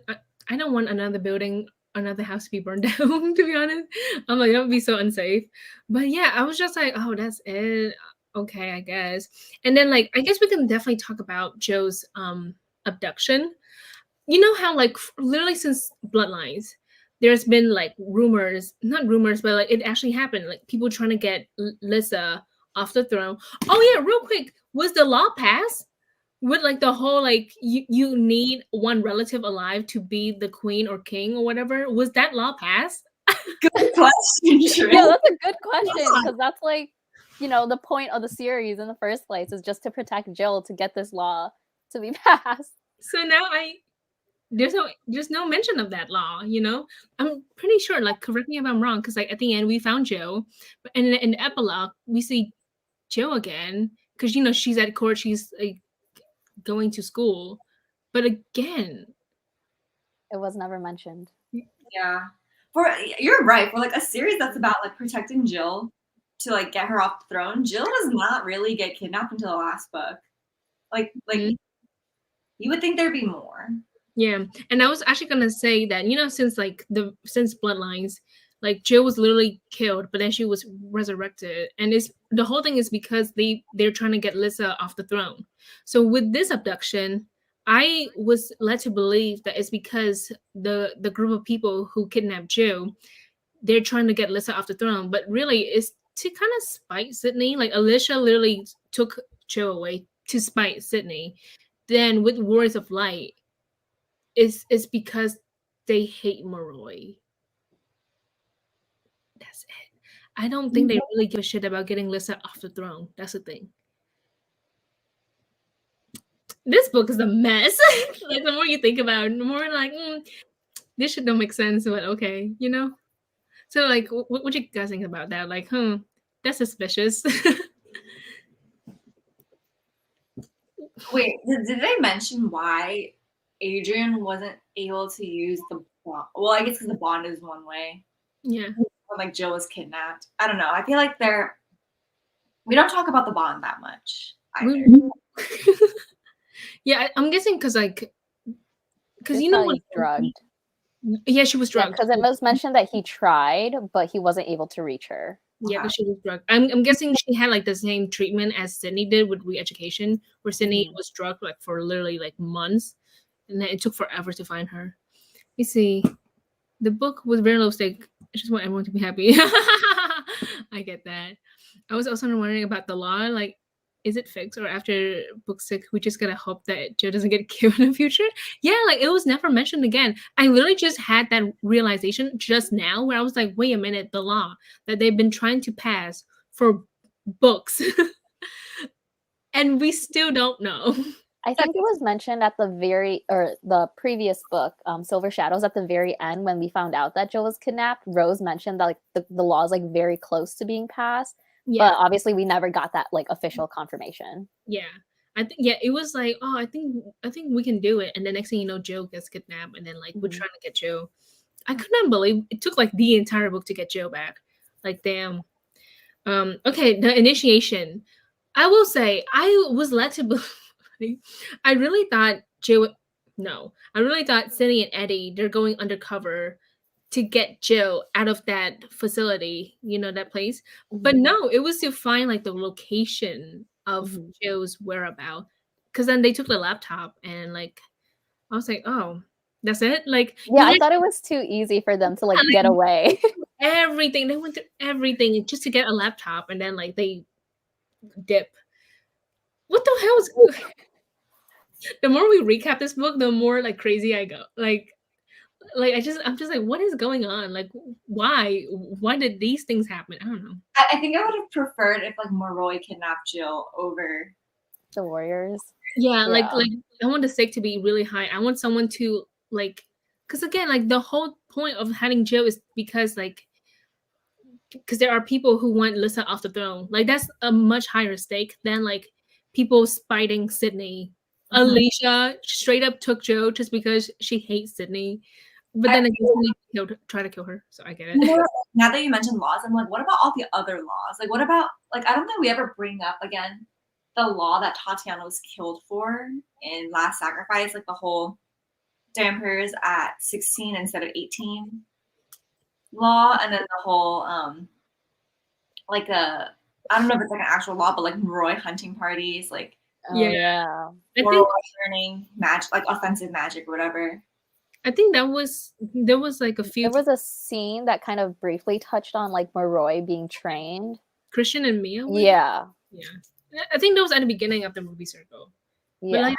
I don't want another house to be burned down, to be honest. I'm like, that would be so unsafe. But yeah, I was just like, oh, that's it. Okay, I guess. And then like, I guess we can definitely talk about Joe's abduction. You know how like literally since Bloodlines, there's been like rumors, not rumors, but like it actually happened. Like people trying to get Lissa off the throne. Oh yeah, real quick, was the law passed? With like the whole like you need one relative alive to be the queen or king or whatever, was that law passed? Good question, Trin. Yeah, that's a good question because that's like, you know, the point of the series in the first place is just to protect Jill to get this law to be passed. So now there's no mention of that law, you know. I'm pretty sure, like, correct me if I'm wrong, because like at the end we found Joe, but in the epilogue we see Joe again because you know she's at court, she's like going to school, but again It was never mentioned. Yeah. You're right. For like a series that's about like protecting Jill to like get her off the throne, Jill does not really get kidnapped until the last book. Like you would think there'd be more. Yeah, and I was actually gonna say that, you know, since Bloodlines, like Jill was literally killed, but then she was resurrected, and it's the whole thing is because they're trying to get Lissa off the throne. So with this abduction, I was led to believe that it's because the group of people who kidnapped Jill, they're trying to get Lissa off the throne, but really it's to kind of spite Sydney. Like Alicia literally took Jill away to spite Sydney. Then with Warriors of Light, it's because they hate Moroi. That's it. I don't think they really give a shit about getting Lissa off the throne. That's the thing. This book is a mess. Like the more you think about it, the more like this shit don't make sense. But okay, you know. So like, what you guys think about that? Like, that's suspicious. Wait, did they mention why Adrian wasn't able to use the bond? Well, I guess because the bond is one way. Yeah. When like Jill was kidnapped. I don't know. I feel like we don't talk about the bond that much either. Yeah, I'm guessing because you know what, drugged. Yeah, she was drugged. Because it was mentioned that he tried, but he wasn't able to reach her. Yeah, because she was drugged. I'm guessing she had like the same treatment as Sydney did with re-education, where Sydney was drugged like for literally like months, and then it took forever to find her. You see, the book was very low stake. I just want everyone to be happy. I get that. I was also wondering about the law. Like, is it fixed, or after book 6, we just gotta hope that Joe doesn't get killed in the future? Yeah, like it was never mentioned again. I literally just had that realization just now, where I was like, wait a minute, the law that they've been trying to pass for books, and we still don't know. I think it was mentioned at the previous book, Silver Shadows, at the very end when we found out that Jill was kidnapped. Rose mentioned that like the law is like very close to being passed, but obviously we never got that like official confirmation. Yeah, I think it was like, oh, I think we can do it, and the next thing you know, Jill gets kidnapped, and then like we're trying to get Jill. I could not believe it took like the entire book to get Jill back. Like damn. Okay, the initiation. I will say I was led to believe. I really thought I really thought Cindy and Eddie, they're going undercover to get Jill out of that facility, you know, that place. But no, it was to find like the location of Jill's whereabouts. Because then they took the laptop and like I was like, oh, that's it? Like I thought it was too easy for them to like get away. Everything. They went through everything just to get a laptop, and then like they dip. What the hell is the more we recap this book, the more like crazy I go. Like Like I'm just like, what is going on? Like, why did these things happen? I don't know. I think I would have preferred if like Moroi kidnapped Jill over. The Warriors. Yeah, Yeah. like I want the stake to be really high. I want someone to like, because again, like the whole point of having Jill is because because there are people who want Lisa off the throne. Like that's a much higher stake than like people spiting Sydney. Mhm. Alicia straight up took Joe just because she hates Sydney. But then again, Sydney tried to kill her, so I get it. Now that you mentioned laws, I'm like, what about all the other laws? Like, what about like I don't think we ever bring up again the law that Tatiana was killed for in Last Sacrifice, like the whole dampers at 16 instead of 18 law, and then the whole like a I don't know if it's like an actual law, but like Roy hunting parties, like Yeah. I or think learning magic, like offensive magic or whatever. I think there was like a few There was a scene that kind of briefly touched on like Moroi being trained. Christian and Mia. Yeah. I think that was at the beginning of the movie circle. But Yeah. like,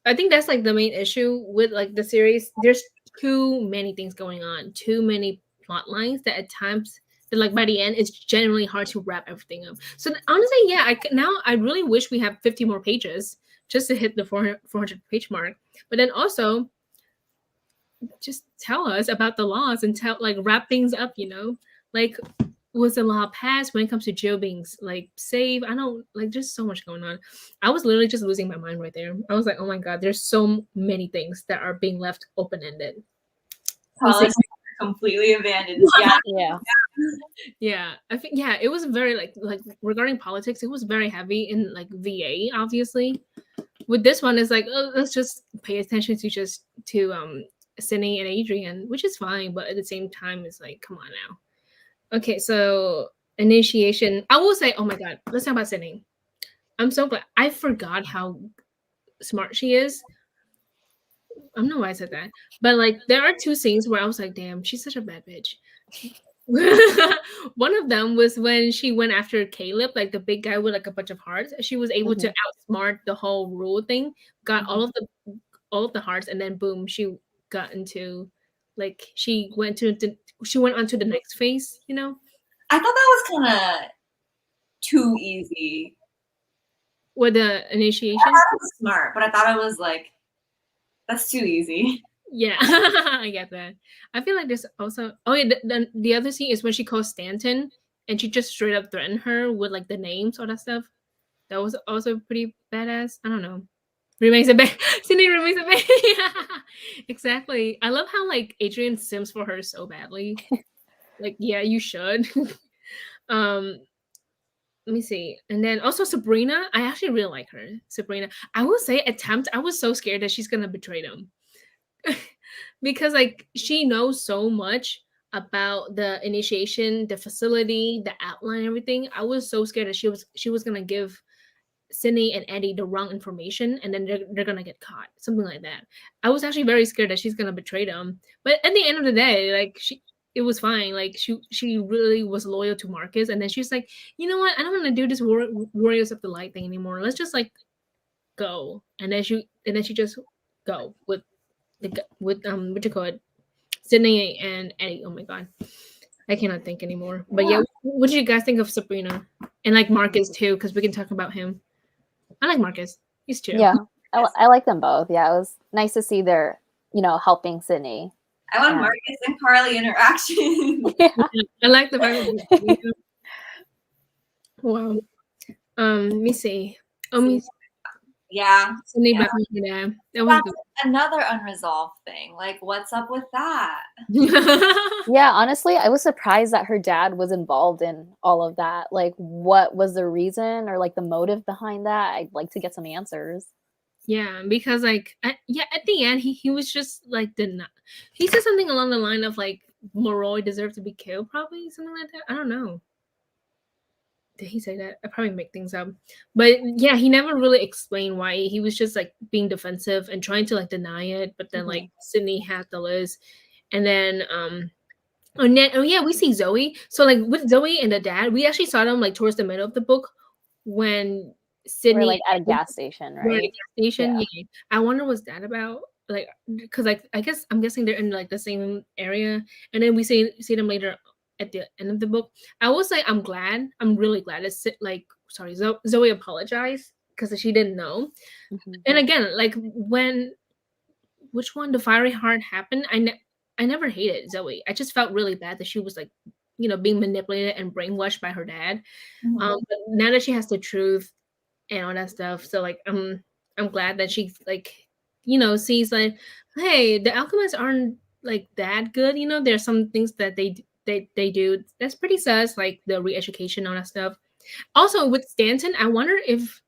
I think that's like the main issue with like the series. There's too many things going on, too many plot lines that at times that like by the end it's generally hard to wrap everything up. So honestly, yeah, now I really wish we have 50 more pages just to hit the 400 page mark. But then also just tell us about the laws and wrap things up, like was the law passed when it comes to Jill being like saved? I don't like there's so much going on. I was literally just losing my mind right there. I was like, oh my god, there's so many things that are being left open-ended. Politics completely abandoned. Yeah. I think it was very like regarding politics, it was very heavy in like VA, obviously. With this one, it's like, oh, let's just pay attention to Sydney and Adrian, which is fine, but at the same time, it's like, come on now. Okay, so initiation. I will say, oh my god, let's talk about Sydney. I'm so glad. I forgot how smart she is. I don't know why I said that, but like there are two scenes where I was like, damn, she's such a bad bitch. One of them was when she went after Caleb, like the big guy with like a bunch of hearts. She was able to outsmart the whole rule thing, got all of the hearts, and then boom, she got into like she went on to the next phase, I thought that was kind of too easy. With the initiation? I thought it was smart, but I thought it was like, that's too easy. Yeah, I get that. I feel like there's also the other scene is when she calls Stanton and she just straight up threatened her with like the names, all that stuff. That was also pretty badass. I don't know. Remains a babe. Sydney remains a babe. Exactly. I love how like Adrian sims for her so badly. Like, yeah, you should. Let me see. And then also Sabrina. I actually really like her. Sabrina. I will say at times I was so scared that she's gonna betray them. Because like she knows so much about the initiation, the facility, the outline, everything. I was so scared that she was gonna give Sydney and Eddie the wrong information and then they're gonna get caught. Something like that. I was actually very scared that she's gonna betray them. But at the end of the day, like it was fine. Like she really was loyal to Marcus, and then she's like, you know what? I don't want to do this Warriors of the Light thing anymore. Let's just like go. And then she just go with what you call it, Sydney and Eddie. Oh my god, I cannot think anymore. But yeah, what did you guys think of Sabrina and like Marcus too? Because we can talk about him. I like Marcus. He's chill. Yeah, I like them both. Yeah, it was nice to see their helping Sydney. I want Marcus and Carly interaction. Yeah. I like the vibe. Wow. Let me see. Yeah. Sydney back with her dad. That was good. Another unresolved thing. Like, what's up with that? Yeah, honestly, I was surprised that her dad was involved in all of that. Like, what was the reason or like the motive behind that? I'd like to get some answers. Yeah, because like at the end he was just like he said something along the line of like Moroi deserved to be killed, probably something like that. I don't know. Did he say that? I probably make things up. But yeah, he never really explained why. He was just like being defensive and trying to like deny it. But then like Sydney had the list. And then we see Zoe. So like with Zoe and the dad, we actually saw them like towards the middle of the book when Sydney like at a gas station, right? At a gas station. Yeah. I wonder what's that about. like, because like I guess I'm guessing they're in like the same area, and then we see them later at the end of the book. I will say I'm really glad that like sorry Zoe apologized because she didn't know. Mhm. And again, like when which one, the fiery heart happened, I never hated Zoe. I just felt really bad that she was like, being manipulated and brainwashed by her dad. Mhm. But now that she has the truth and all that stuff, so like I'm glad that she like, sees like, hey, the alchemists aren't like that good. There's some things that they do that's pretty sus, like the re-education, all that stuff. Also with Stanton, I wonder if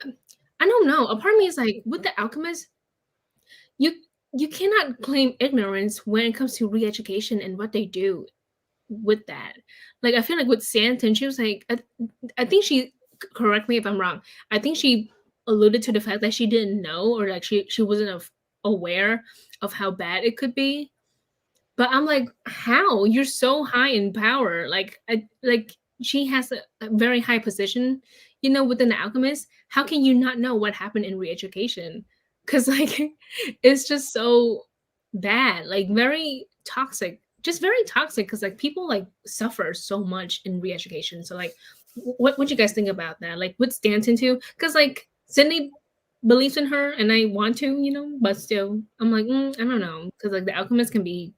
I don't know. A part of me is like, with the alchemists, you you cannot claim ignorance when it comes to re-education and what they do with that. Like I feel like with Stanton, she was like, I think she, correct me if I'm wrong. I think she alluded to the fact that she didn't know, or like she wasn't aware of how bad it could be. But I'm like, how? You're so high in power. Like she has a very high position, within the alchemist. How can you not know what happened in re-education? Because like it's just so bad, like very toxic, just very toxic. Because like people like suffer so much in re-education. So like, what you guys think about that? Like with Stanton too? Because like Sydney believes in her, and I want to, but still, I'm like, I don't know, because like the alchemist can be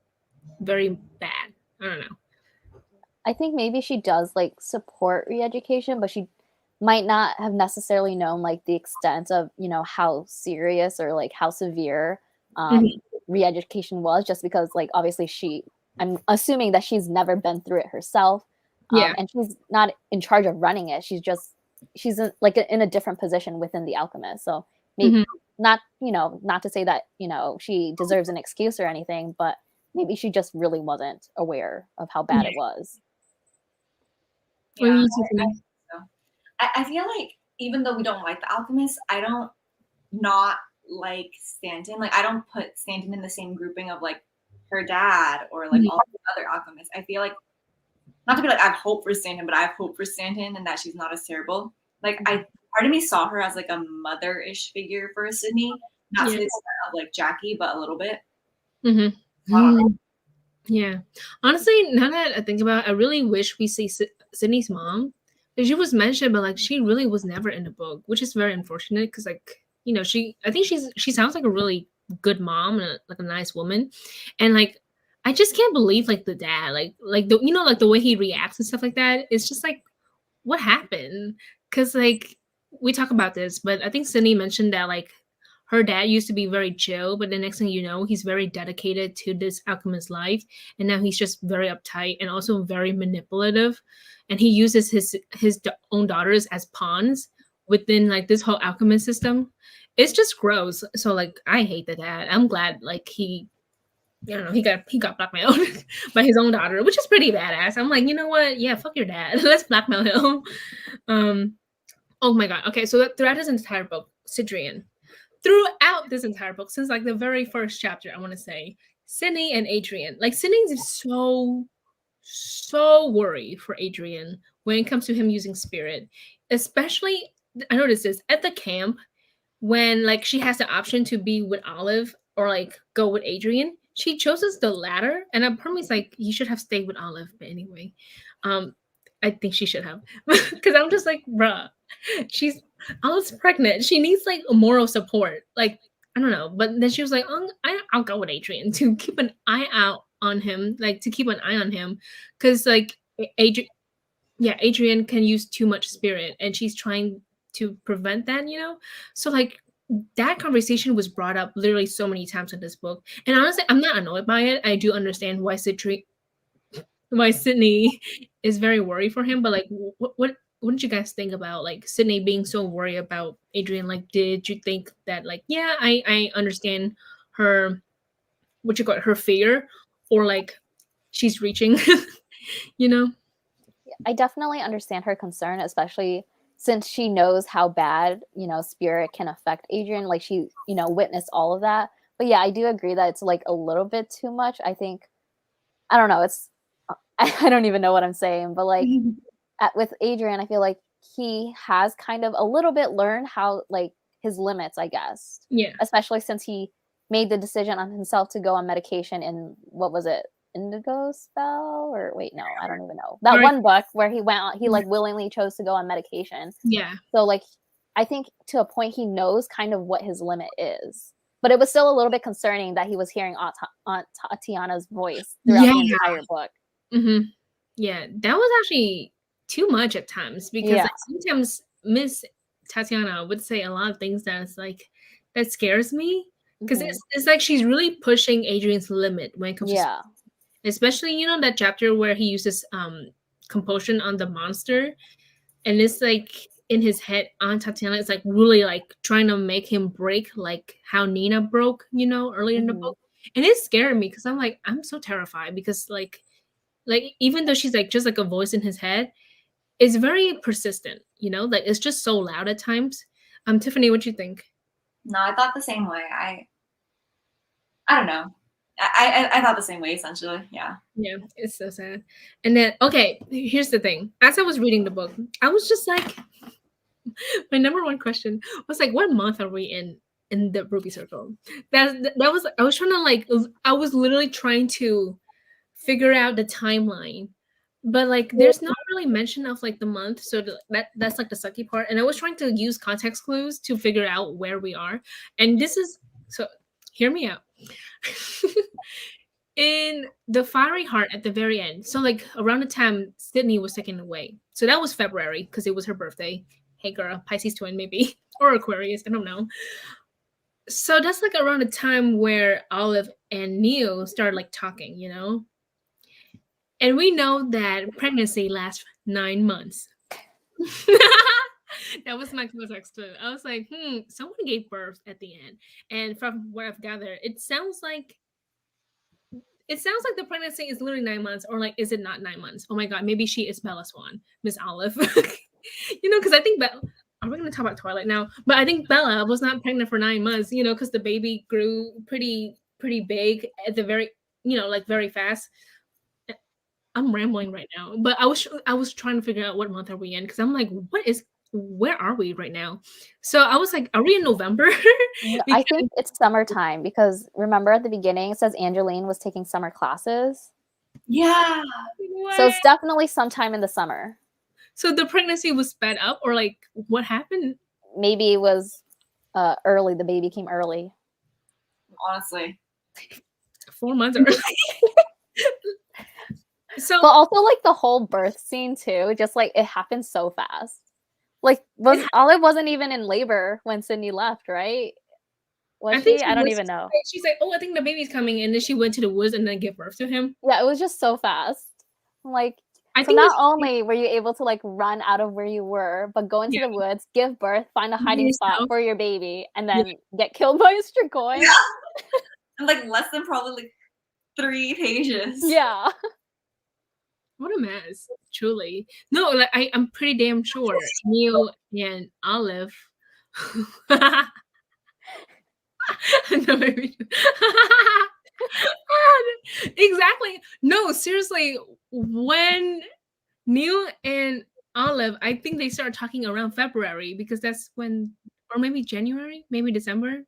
very bad. I don't know. I think maybe she does like support re-education, but she might not have necessarily known like the extent of, how serious or like how severe Mhm. re-education was, just because like obviously I'm assuming that she's never been through it herself. Yeah. And she's not in charge of running it. She's in a different position within the alchemist. So maybe Mhm. not to say that, she deserves an excuse or anything, but maybe she just really wasn't aware of how bad Yeah. it was. What Yeah, do you, I Tiffany? think so. I feel like even though we don't like the alchemist, I don't not like Stanton. Like I don't put Stanton in the same grouping of like her dad or like Mhm. all the other alchemists. I feel like, not to be like I have hope for Stanton, but I have hope for Stanton and that she's not as terrible. Like part of me saw her as like a mother-ish figure for Sydney, not to Yeah. the extent of like Jackie, but a little bit. Mhm. I don't know. Yeah. Honestly, now that I think about it, I really wish we see Sydney's mom. 'Cause she was mentioned, but like she really was never in the book, which is very unfortunate. Because like I think she sounds like a really good mom and like a nice woman, and like I just can't believe like the dad, like the like the way he reacts and stuff like that. It's just like, what happened? Because like we talk about this, but I think Sydney mentioned that like her dad used to be very chill, but the next thing you know, he's very dedicated to this alchemist life, and now he's just very uptight and also very manipulative, and he uses his own daughters as pawns within like this whole alchemist system. It's just gross. So like I hate the dad. I'm glad like I don't know, he got blackmailed by his own daughter, which is pretty badass. I'm like, you know what? Yeah, fuck your dad. Let's blackmail him. Um, oh my god. Okay, so throughout this entire book, Sidrian, throughout this entire book, since like the very first chapter, I want to say Sydney and Adrian. Like Sydney's so worried for Adrian when it comes to him using spirit, especially. I noticed this at the camp when like she has the option to be with Olive or like go with Adrian. She chooses the latter, and I'm probably like, you should have stayed with Olive. But anyway, um, I think she should have, because I'm just like, bruh, she's Olive's pregnant. She needs like a moral support. Like I don't know, but then she was like, I'll go with Adrian to keep an eye out on him, like to keep an eye on him, because like Adrian, yeah, Adrian can use too much spirit, and she's trying to prevent that. So like that conversation was brought up literally so many times in this book, and honestly, I'm not annoyed by it. I do understand why Sydney is very worried for him, but like what did you guys think about like Sydney being so worried about Adrian? Like, did you think that like, yeah, I understand her, what you call it, her fear, or like she's reaching, you know? I definitely understand her concern, especially since she knows how bad, spirit can affect Adrian. Like she, witnessed all of that. But yeah, I do agree that it's like a little bit too much. I think, I don't know, I don't even know what I'm saying, but like with Adrian, I feel like he has kind of a little bit learned how like his limits, I guess. Yeah. Especially since he made the decision on himself to go on medication in, what was it, Indigo Spell? Or wait, no, I don't even know. That one book where he went on, he like willingly chose to go on medication. Yeah. So like, I think to a point he knows kind of what his limit is. But it was still a little bit concerning that he was hearing Aunt Tatiana's voice throughout the entire book. Mm-hmm. Yeah, that was actually too much at times, because like, sometimes Miss Tatiana would say a lot of things that's like, that scares me, because it's like she's really pushing Adrian's limit when it comes to, especially, you know, that chapter where he uses compulsion on the monster, and it's like in his head, Aunt Tatiana is like really like trying to make him break, like how Nina broke, you know, earlier in the book. And it scared me, because I'm like, I'm so terrified, because like even though she's like just like a voice in his head, it's very persistent, you know, like it's just so loud at times. Tiffany, what you think? No, I thought the same way. I don't know. I thought the same way, essentially. Yeah. Yeah, it's so sad. And then, okay, here's the thing. As I was reading the book, I was just like, my number one question was like, what month are we in the Ruby Circle? That was, I was trying to like, I was literally trying to figure out the timeline, but like there's not really mention of like the month, so that's like the sucky part. And I was trying to use context clues to figure out where we are, and this is, so hear me out. In the Fiery Heart at the very end, so like around the time Sydney was taken away, so that was February, because it was her birthday. Hey girl, Pisces twin maybe, or Aquarius, I don't know. So that's like around the time where Olive and Neil started like talking, you know. And we know that pregnancy lasts 9 months. That was my context too. I was like, someone gave birth at the end. And from what I've gathered, it sounds like the pregnancy is literally 9 months, or like, is it not 9 months? Oh my God, maybe she is Bella Swan, Miss Olive. You know, because I think Bella, are we going to talk about Twilight now? But I think Bella was not pregnant for 9 months, you know, because the baby grew pretty big at the very, you know, like very fast. I'm rambling right now, but I was trying to figure out what month are we in, because I'm like, where are we right now? So I was like, are we in November? I think it's summertime, because remember at the beginning it says Angeline was taking summer classes. Yeah. So it's definitely sometime in the summer. So the pregnancy was sped up, or like what happened? Maybe it was early. The baby came early. Honestly. 4 months early. So, but also like the whole birth scene too, just like it happened so fast. Like Olive wasn't even in labor when Sydney left, right? Was she? I don't even know. She's like, oh, I think the baby's coming, and then she went to the woods and then gave birth to him. Yeah, it was just so fast. Like, so not only were you able to like run out of where you were, but go into the woods, give birth, find a hiding spot for your baby, and then get killed by a Strigoi. Yeah. And like less than probably like 3 pages. Yeah. What a mess, truly. No, like I'm pretty damn sure Neil and Olive. No, maybe. Exactly. No, seriously. When Neil and Olive, I think they started talking around February, because that's when, or maybe January, maybe December.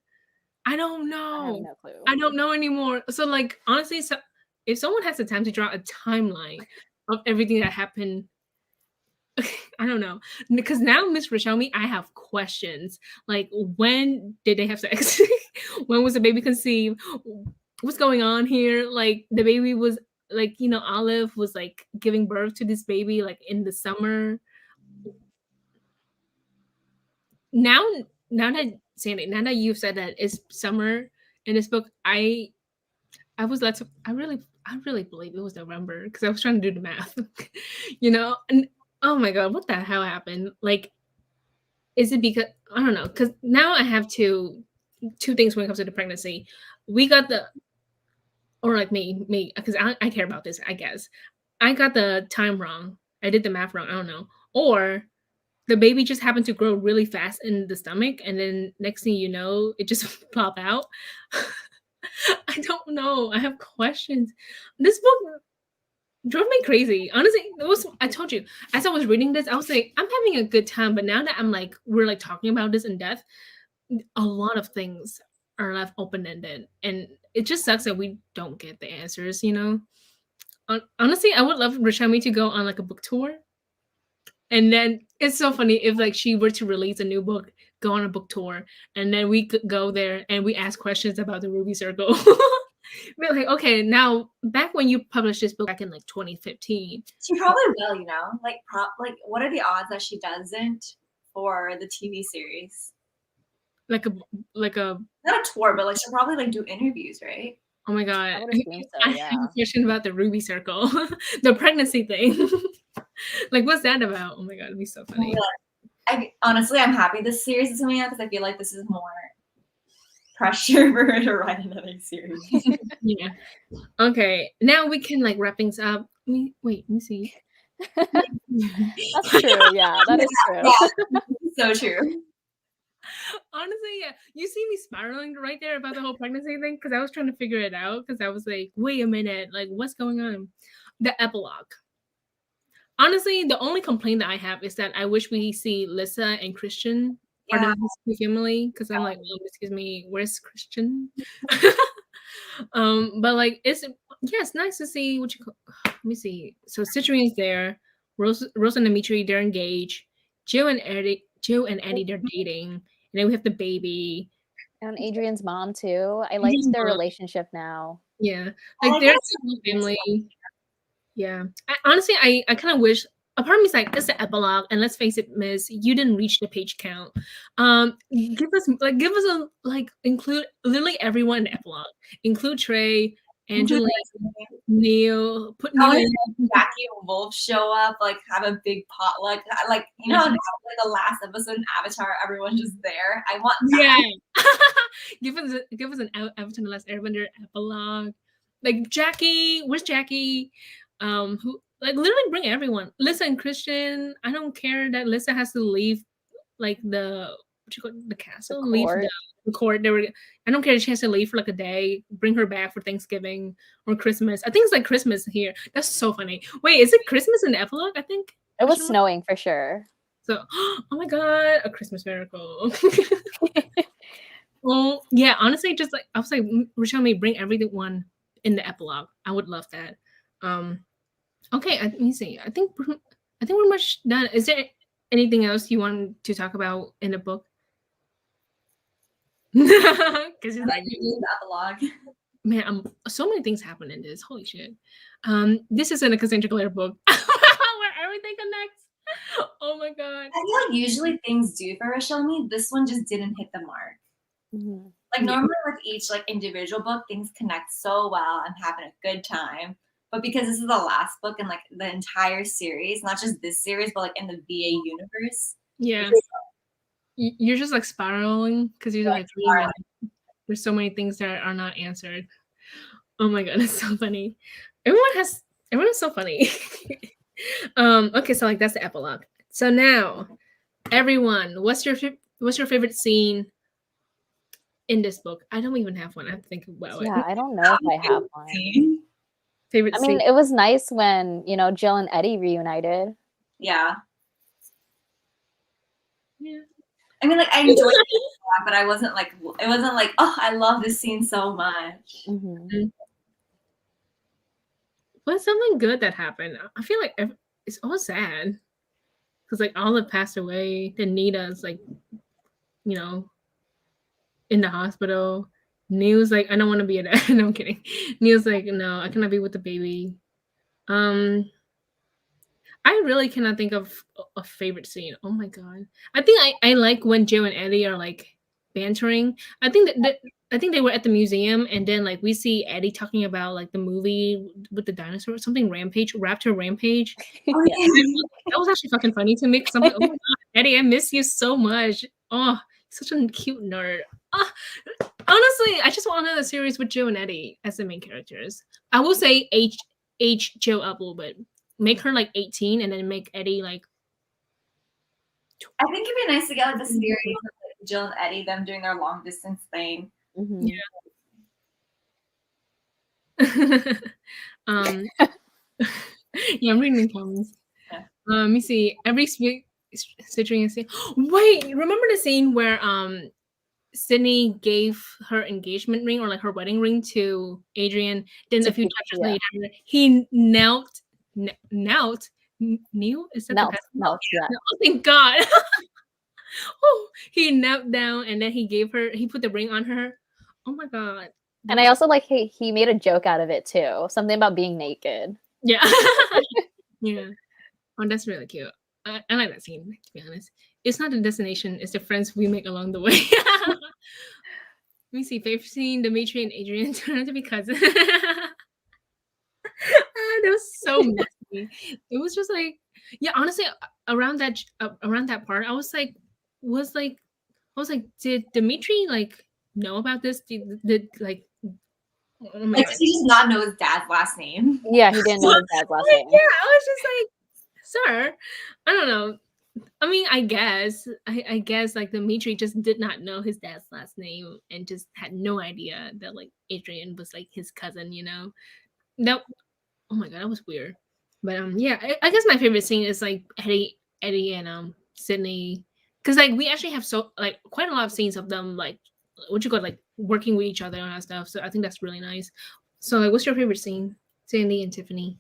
I don't know. I have no clue. I don't know anymore. So, like, honestly, so if someone has the time to draw a timeline of everything that happened, I don't know. Because now, Miss Richelle Mead, I have questions. Like, when did they have sex? When was the baby conceived? What's going on here? Like, the baby was, like, you know, Olive was, like, giving birth to this baby, like, in the summer. Now that you've said that it's summer in this book, I really believe it was November, because I was trying to do the math. You know, and oh my God, what the hell happened? Like, is it because, I don't know, because now I have two things when it comes to the pregnancy. We got or like me, because I care about this, I guess. I got the time wrong. I did the math wrong. I don't know. Or the baby just happened to grow really fast in the stomach, and then next thing you know, it just pop out. I don't know. I have questions. This book drove me crazy. Honestly, I told you, as I was reading this, I was like, I'm having a good time. But now that we're like talking about this in depth, a lot of things are left open-ended, and it just sucks that we don't get the answers, you know. Honestly, I would love Richelle Mead to go on like a book tour. And then it's so funny if like she were to release a new book, go on a book tour, and then we could go there and we ask questions about the Ruby Circle. We're like, okay, now back when you published this book back in like 2015. She probably will, you know. Like what are the odds that she doesn't for the TV series? Like a Not a tour, but like she'll probably like do interviews, right? oh my god. I would assume so, I have a question about the Ruby Circle. The pregnancy thing. Like what's that about? Oh my god, it'd be so funny. Honestly, I'm happy this series is coming out because I feel like this is more pressure for her to write another series. Yeah. Okay. Now we can like wrap things up. Wait, let me see. That's true. Yeah, that is true. Yeah, so true. Honestly, yeah. You see me spiraling right there about the whole pregnancy thing because I was trying to figure it out because I was like, wait a minute, like what's going on? The epilogue. Honestly, the only complaint that I have is that I wish we see Lissa and Christian part of this family because I'm like, oh, excuse me, where's Christian? But like it's nice to see what you let me see. So Citrine's there, Rose and Dimitri, they're engaged. Joe and Eddie, they're dating, and then we have the baby. And Adrian's mom too. I like their relationship now. Yeah, like they're a family. Yeah, honestly, I kind of wish. A part of me is like, it's the epilogue, and let's face it, Miss, you didn't reach the page count. Give us a include literally everyone in the epilogue. Include Trey, Angela, Neil. Put Neil in. Jackie and Wolf show up, like have a big potluck. Like you know, like the last episode in Avatar, everyone's just there. I want that. Yeah. give us an Avatar: The Last Airbender epilogue. Like Jackie, where's Jackie? Who like literally bring everyone. Lissa and Christian. I don't care that Lissa has to leave like the castle, leave the court. I don't care if she has to leave for like a day. Bring her back for Thanksgiving or Christmas. I think it's like Christmas here. That's so funny. Wait, is it Christmas in the epilogue? I think it was snowing for sure. So, oh my god, a Christmas miracle. Well, yeah, honestly, just like I was like, Richelle Mead, bring everyone in the epilogue. I would love that. Okay, let me see. I think we're much done. Is there anything else you want to talk about in the book? Because it's like the epilogue. Man, so many things happen in this. Holy shit. This isn't a Cassandra Clare book where everything connects. Oh my god. I feel like usually things do for Richelle Mead. This one just didn't hit the mark. Mm-hmm. Like normally with each like individual book, things connect so well. I'm having a good time. But because this is the last book in like the entire series, not just this series, but like in the VA universe. Yeah. You're just like spiraling because you're like, there's so many things that are not answered. Oh my god, it's so funny. Everyone is so funny. Okay, so like that's the epilogue. So now, everyone, what's your favorite scene in this book? I don't even have one. I have to think about it. Yeah, I don't know if I have one. Favorite scene? It was nice when, Jill and Eddie reunited. Yeah. Yeah. I mean, like, I enjoyed it, but it wasn't like, oh, I love this scene so much. Mm-hmm. What's something good that happened? I feel like it's all sad. Because, like, Olive passed away. Then Nita's, like, in the hospital. Neil's like, I don't want to be a dad. No, I'm kidding. Neil's like, no, I cannot be with the baby. I really cannot think of a favorite scene. Oh my god. I think I like when Joe and Eddie are like bantering. I think that they were at the museum and then like we see Eddie talking about like the movie with the dinosaur, something Raptor Rampage. Oh, yeah. That was actually fucking funny to me because I'm like, oh my god, Eddie, I miss you so much. Oh, such a cute nerd. Honestly, I just want another series with Joe and Eddie as the main characters. I will say age Joe up a little bit. Make her like 18 and then make Eddie like. I think it'd be nice to get like the series of like, Jill and Eddie, them doing their long distance thing. Mm-hmm. Yeah. Yeah, I'm reading the comments. Yeah. Let me see. Every Citrian scene. Wait, remember the scene where Sydney gave her engagement ring or like her wedding ring to Adrian. Then a few chapters later, he knelt. Kneel? Is that the best? Yeah. Oh, thank God. Oh, he knelt down and then he put the ring on her. Oh my God. And I also like he made a joke out of it too. Something about being naked. Yeah. Yeah. Oh, that's really cute. I like that scene, to be honest. It's not the destination, it's the friends we make along the way. Let me see. Favorite scene, Dimitri and Adrian turn out to be cousins. That was so messy. It was just like, yeah, honestly, around that part, I was like, did Dimitri like know about this? Did like, oh my Like, God. does he just not know his dad's last name? Yeah, he didn't know his dad's last name. Yeah, I was just like, sir, I don't know. I mean, I guess like Dimitri just did not know his dad's last name and just had no idea that like Adrian was like his cousin, you know. That, oh my God, that was weird. But yeah, I guess my favorite scene is like Eddie and Sydney, because like we actually have so like quite a lot of scenes of them like like working with each other and that stuff. So I think that's really nice. So like, what's your favorite scene, Sandy and Tiffany?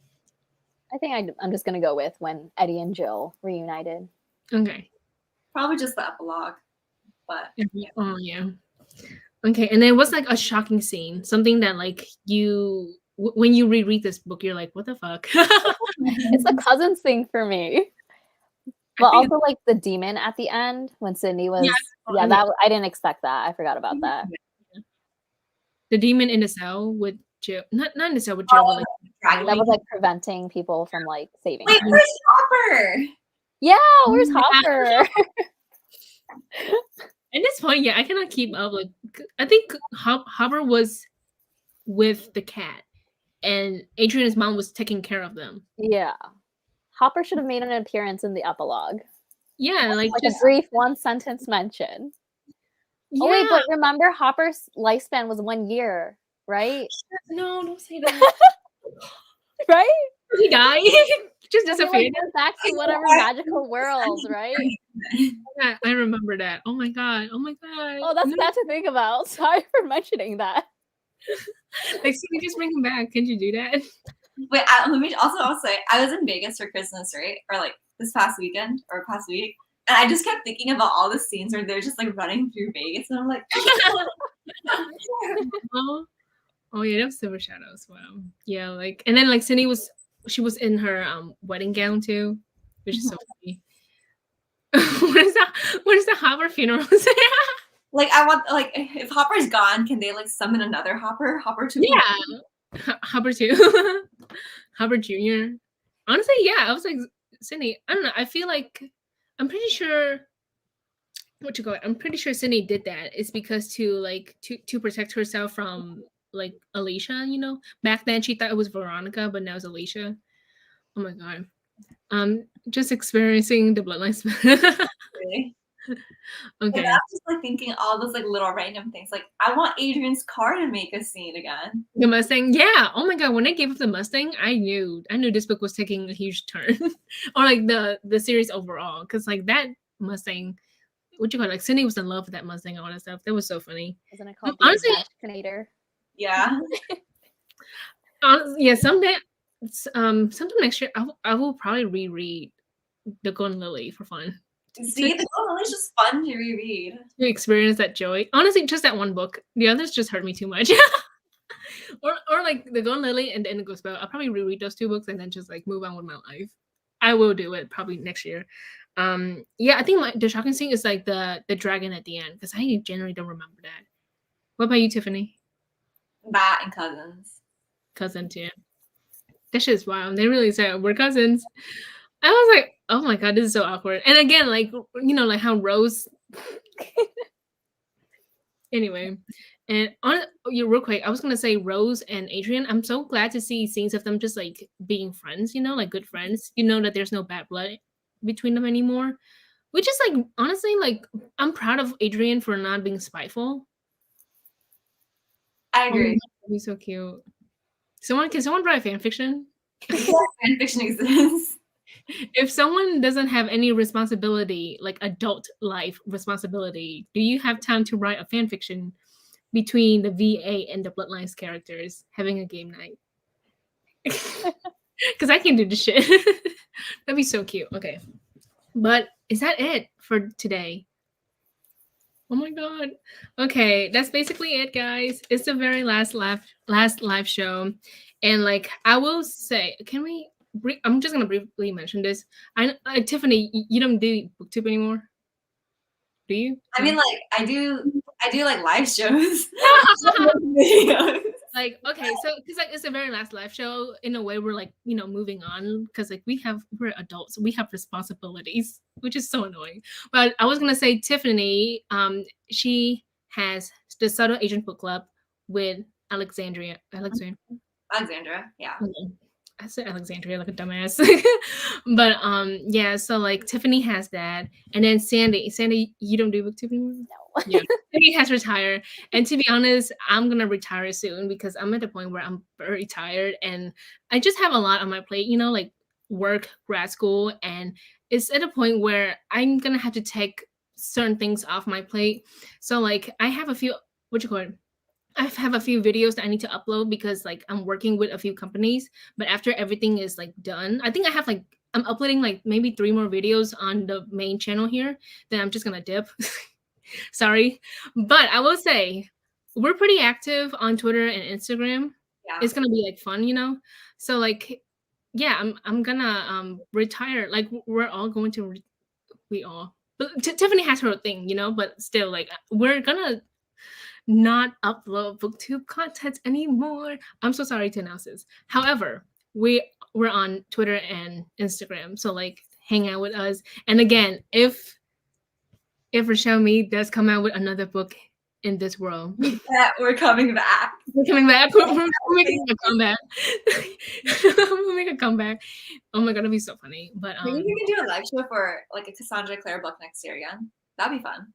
I think I'm just gonna go with when Eddie and Jill reunited. Okay. Probably just the epilogue, but yeah. Oh yeah. Okay, and then what's like a shocking scene? Something that like when you reread this book, you're like, what the fuck? It's the cousins thing for me. Well, also like the demon at the end when Sydney was that I didn't expect that. I forgot about that. The demon in the cell with Jill, not in the cell with Jill, but like that was like preventing people from like saving. Wait, her. where's Hopper? Yeah, where's Hopper? At this point, yeah, I cannot keep up. Like, I think Hopper was with the cat, and Adrian's mom was taking care of them. Yeah, Hopper should have made an appearance in the epilogue. Yeah, like just a brief one sentence mention. Yeah. Oh wait, but remember Hopper's lifespan was 1 year, right? No, don't say that. Right? He died. Just disappeared. Like, back to whatever magical world, right? Yeah, I remember that. Oh my God. Oh my God. Oh, that's bad to think about. Sorry for mentioning that. Like, so we just bring him back. Can you do that? Wait, let me also say, I was in Vegas for Christmas, right? Or like this past weekend or past week. And I just kept thinking about all the scenes where they're just like running through Vegas. And I'm like, oh yeah, that was Silver Shadows. Wow. Yeah, like, and then like Sydney was in her wedding gown too, which is so funny. What is the Hopper funeral say? Like, I want, like, if Hopper's gone, can they like summon another Hopper? Hopper 2? Yeah. Hopper 2. Hopper Jr. Honestly, yeah, I was like, Sydney, I don't know. I feel like I'm pretty sure I'm pretty sure Sydney did that. It's because to protect herself from like Alicia, you know. Back then she thought it was Veronica, but now it's Alicia. Oh my God. Just experiencing the bloodline. Really? Okay. And I was just like thinking all those like little random things. Like, I want Adrian's car to make a scene again. The Mustang, yeah. Oh my God, when they gave up the Mustang, I knew this book was taking a huge turn, or like the series overall, because like that Mustang, like Sydney was in love with that Mustang and all that stuff. That was so funny. Isn't it called the Imaginator? Yeah. Yeah. Sometime next year, I will probably reread The Golden Lily for fun. See, The Golden Lily is just fun to reread. To experience that joy. Honestly, just that one book. The others just hurt me too much. or like The Golden Lily and The Indigo Spell. I'll probably reread those 2 books and then just like move on with my life. I will do it probably next year. Yeah, I think the shocking scene is like the dragon at the end, because I generally don't remember that. What about you, Tiffany? That and Cousins. Cousins, yeah. That shit is wild. They really said we're cousins. I was like, oh my God, this is so awkward. And again, like, you know, like how Rose. Anyway, and real quick, I was gonna say Rose and Adrian. I'm so glad to see scenes of them just like being friends. You know, like good friends. You know that there's no bad blood between them anymore. Which is like, honestly, like, I'm proud of Adrian for not being spiteful. I agree. Oh, he's so cute. Can someone write fan fiction? Fan fiction exists. If someone doesn't have any responsibility, like adult life responsibility, do you have time to write a fan fiction between the VA and the Bloodlines characters having a game night? Because I can do this shit. That'd be so cute. Okay. But is that it for today? Oh my god. Okay, that's basically it, guys. It's the very last live show. And like I will say, I'm just gonna briefly mention this. Tiffany, you don't do booktube anymore, do you? I mean, like I do like live shows. Like, okay, so because like it's the very last live show, in a way we're like, moving on, because like we're adults, we have responsibilities, which is so annoying. But I was gonna say Tiffany, she has the Subtle Agent Book Club with Alexandra, yeah. I said Alexandria like a dumbass. But yeah, so like Tiffany has that, and then Sandy, you don't do booktube anymore? No. Yeah, Sandy has retired, and to be honest, I'm gonna retire soon because I'm at the point where I'm very tired and I just have a lot on my plate, like work, grad school, and it's at a point where I'm gonna have to take certain things off my plate. So like I have a few I have a few videos that I need to upload because like I'm working with a few companies, but after everything is like done, I think I'm uploading like maybe 3 more videos on the main channel here. Then I'm just gonna dip. Sorry. But I will say we're pretty active on Twitter and Instagram. Yeah. It's gonna be like fun, So like yeah, I'm gonna retire. Like we're all going to but Tiffany has her thing, but still like we're gonna not upload booktube content anymore. I'm so sorry to announce this. However, we're on Twitter and Instagram, so like hang out with us. And again, if Richelle Mead does come out with another book in this world, yeah, we're coming back. We're coming back. We're making a comeback. We'll make a comeback. Oh my god, it'll be so funny. But maybe we can do a live show for like a Cassandra Clare book next year again. That'd be fun.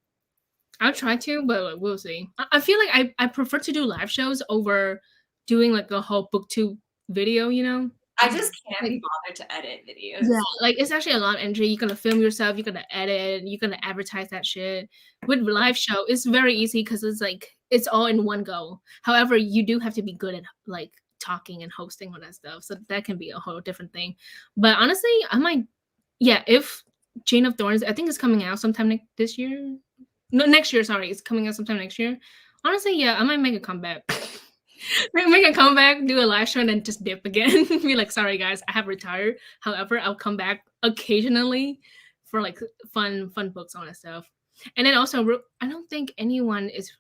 I'll try to, but we'll see. I feel like I prefer to do live shows over doing like a whole booktube video, I just can't be bothered to edit videos. Yeah, like it's actually a lot of entry. You're gonna film yourself, you're gonna edit, you're gonna advertise that shit. With live show, it's very easy because it's like it's all in one go. However, you do have to be good at like talking and hosting all that stuff. So that can be a whole different thing. But honestly, if Chain of Thorns, I think it's coming out sometime this year. No, next year, sorry. It's coming out sometime next year. Honestly, yeah, I might make a comeback. Make a comeback, do a live show, and then just dip again. Be like, sorry guys, I have retired. However, I'll come back occasionally for like fun books on and stuff. And then also, I don't think anyone is.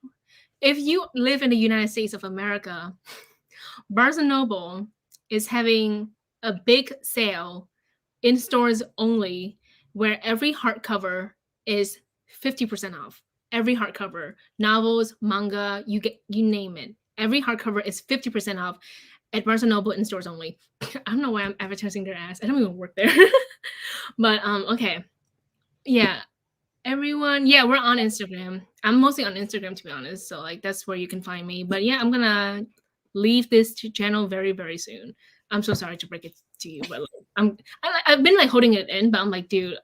If you live in the United States of America, Barnes & Noble is having a big sale in stores only, where every hardcover is 50% off. Every hardcover, novels, manga, you name it. Every hardcover is 50% off at Barnes & Noble in stores only. I don't know why I'm advertising their ass. I don't even work there. But okay. Yeah. Everyone, yeah, we're on Instagram. I'm mostly on Instagram, to be honest. So like that's where you can find me. But yeah, I'm gonna leave this channel very, very soon. I'm so sorry to break it to you, but like, I've been like holding it in, but I'm like, dude,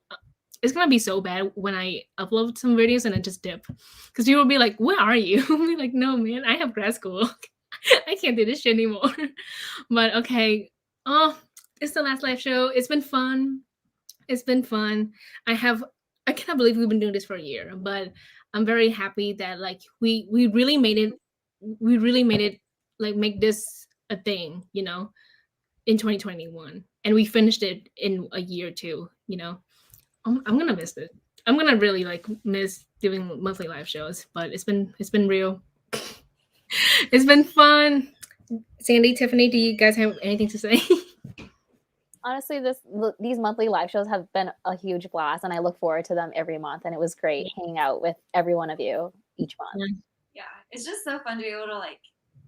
it's gonna be so bad when I upload some videos and then just dip, because people will be like, "Where are you?" I'll be like, "No, man, I have grad school. I can't do this shit anymore." But okay, it's the last live show. It's been fun. It's been fun. I cannot believe we've been doing this for a year, but I'm very happy that like we really made it. We really made it like make this a thing, in 2021, and we finished it in a year too. I'm gonna miss it. I'm gonna really like miss doing monthly live shows, but it's been real. It's been fun. Sandy, Tiffany, do you guys have anything to say? Honestly, these monthly live shows have been a huge blast, and I look forward to them every month. And it was great hanging out with every one of you each month. Yeah, it's just so fun to be able to like,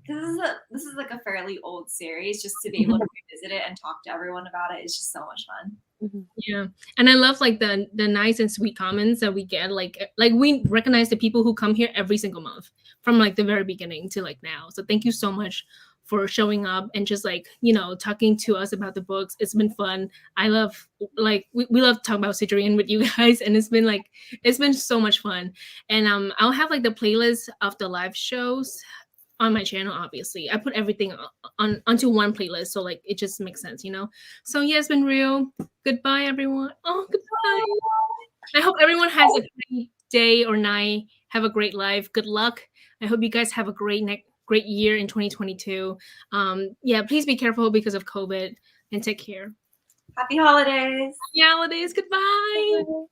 because this is like a fairly old series. Just to be able to revisit it and talk to everyone about it is just so much fun. Mm-hmm. Yeah, and I love like the nice and sweet comments that we get. Like we recognize the people who come here every single month from like the very beginning to like now. So thank you so much for showing up and just like, you know, talking to us about the books. It's been fun. I love, like, we love talking about Citrian with you guys, and it's been so much fun. And I'll have like the playlist of the live shows on my channel. Obviously I put everything onto one playlist, so like it just makes sense, you know. So yeah, it's been real. Goodbye everyone. Oh, goodbye. I hope everyone has a great day or night. Have a great life. Good luck. I hope you guys have a great year in 2022. Yeah, please be careful because of COVID, and take care. Happy holidays. Happy holidays. Goodbye.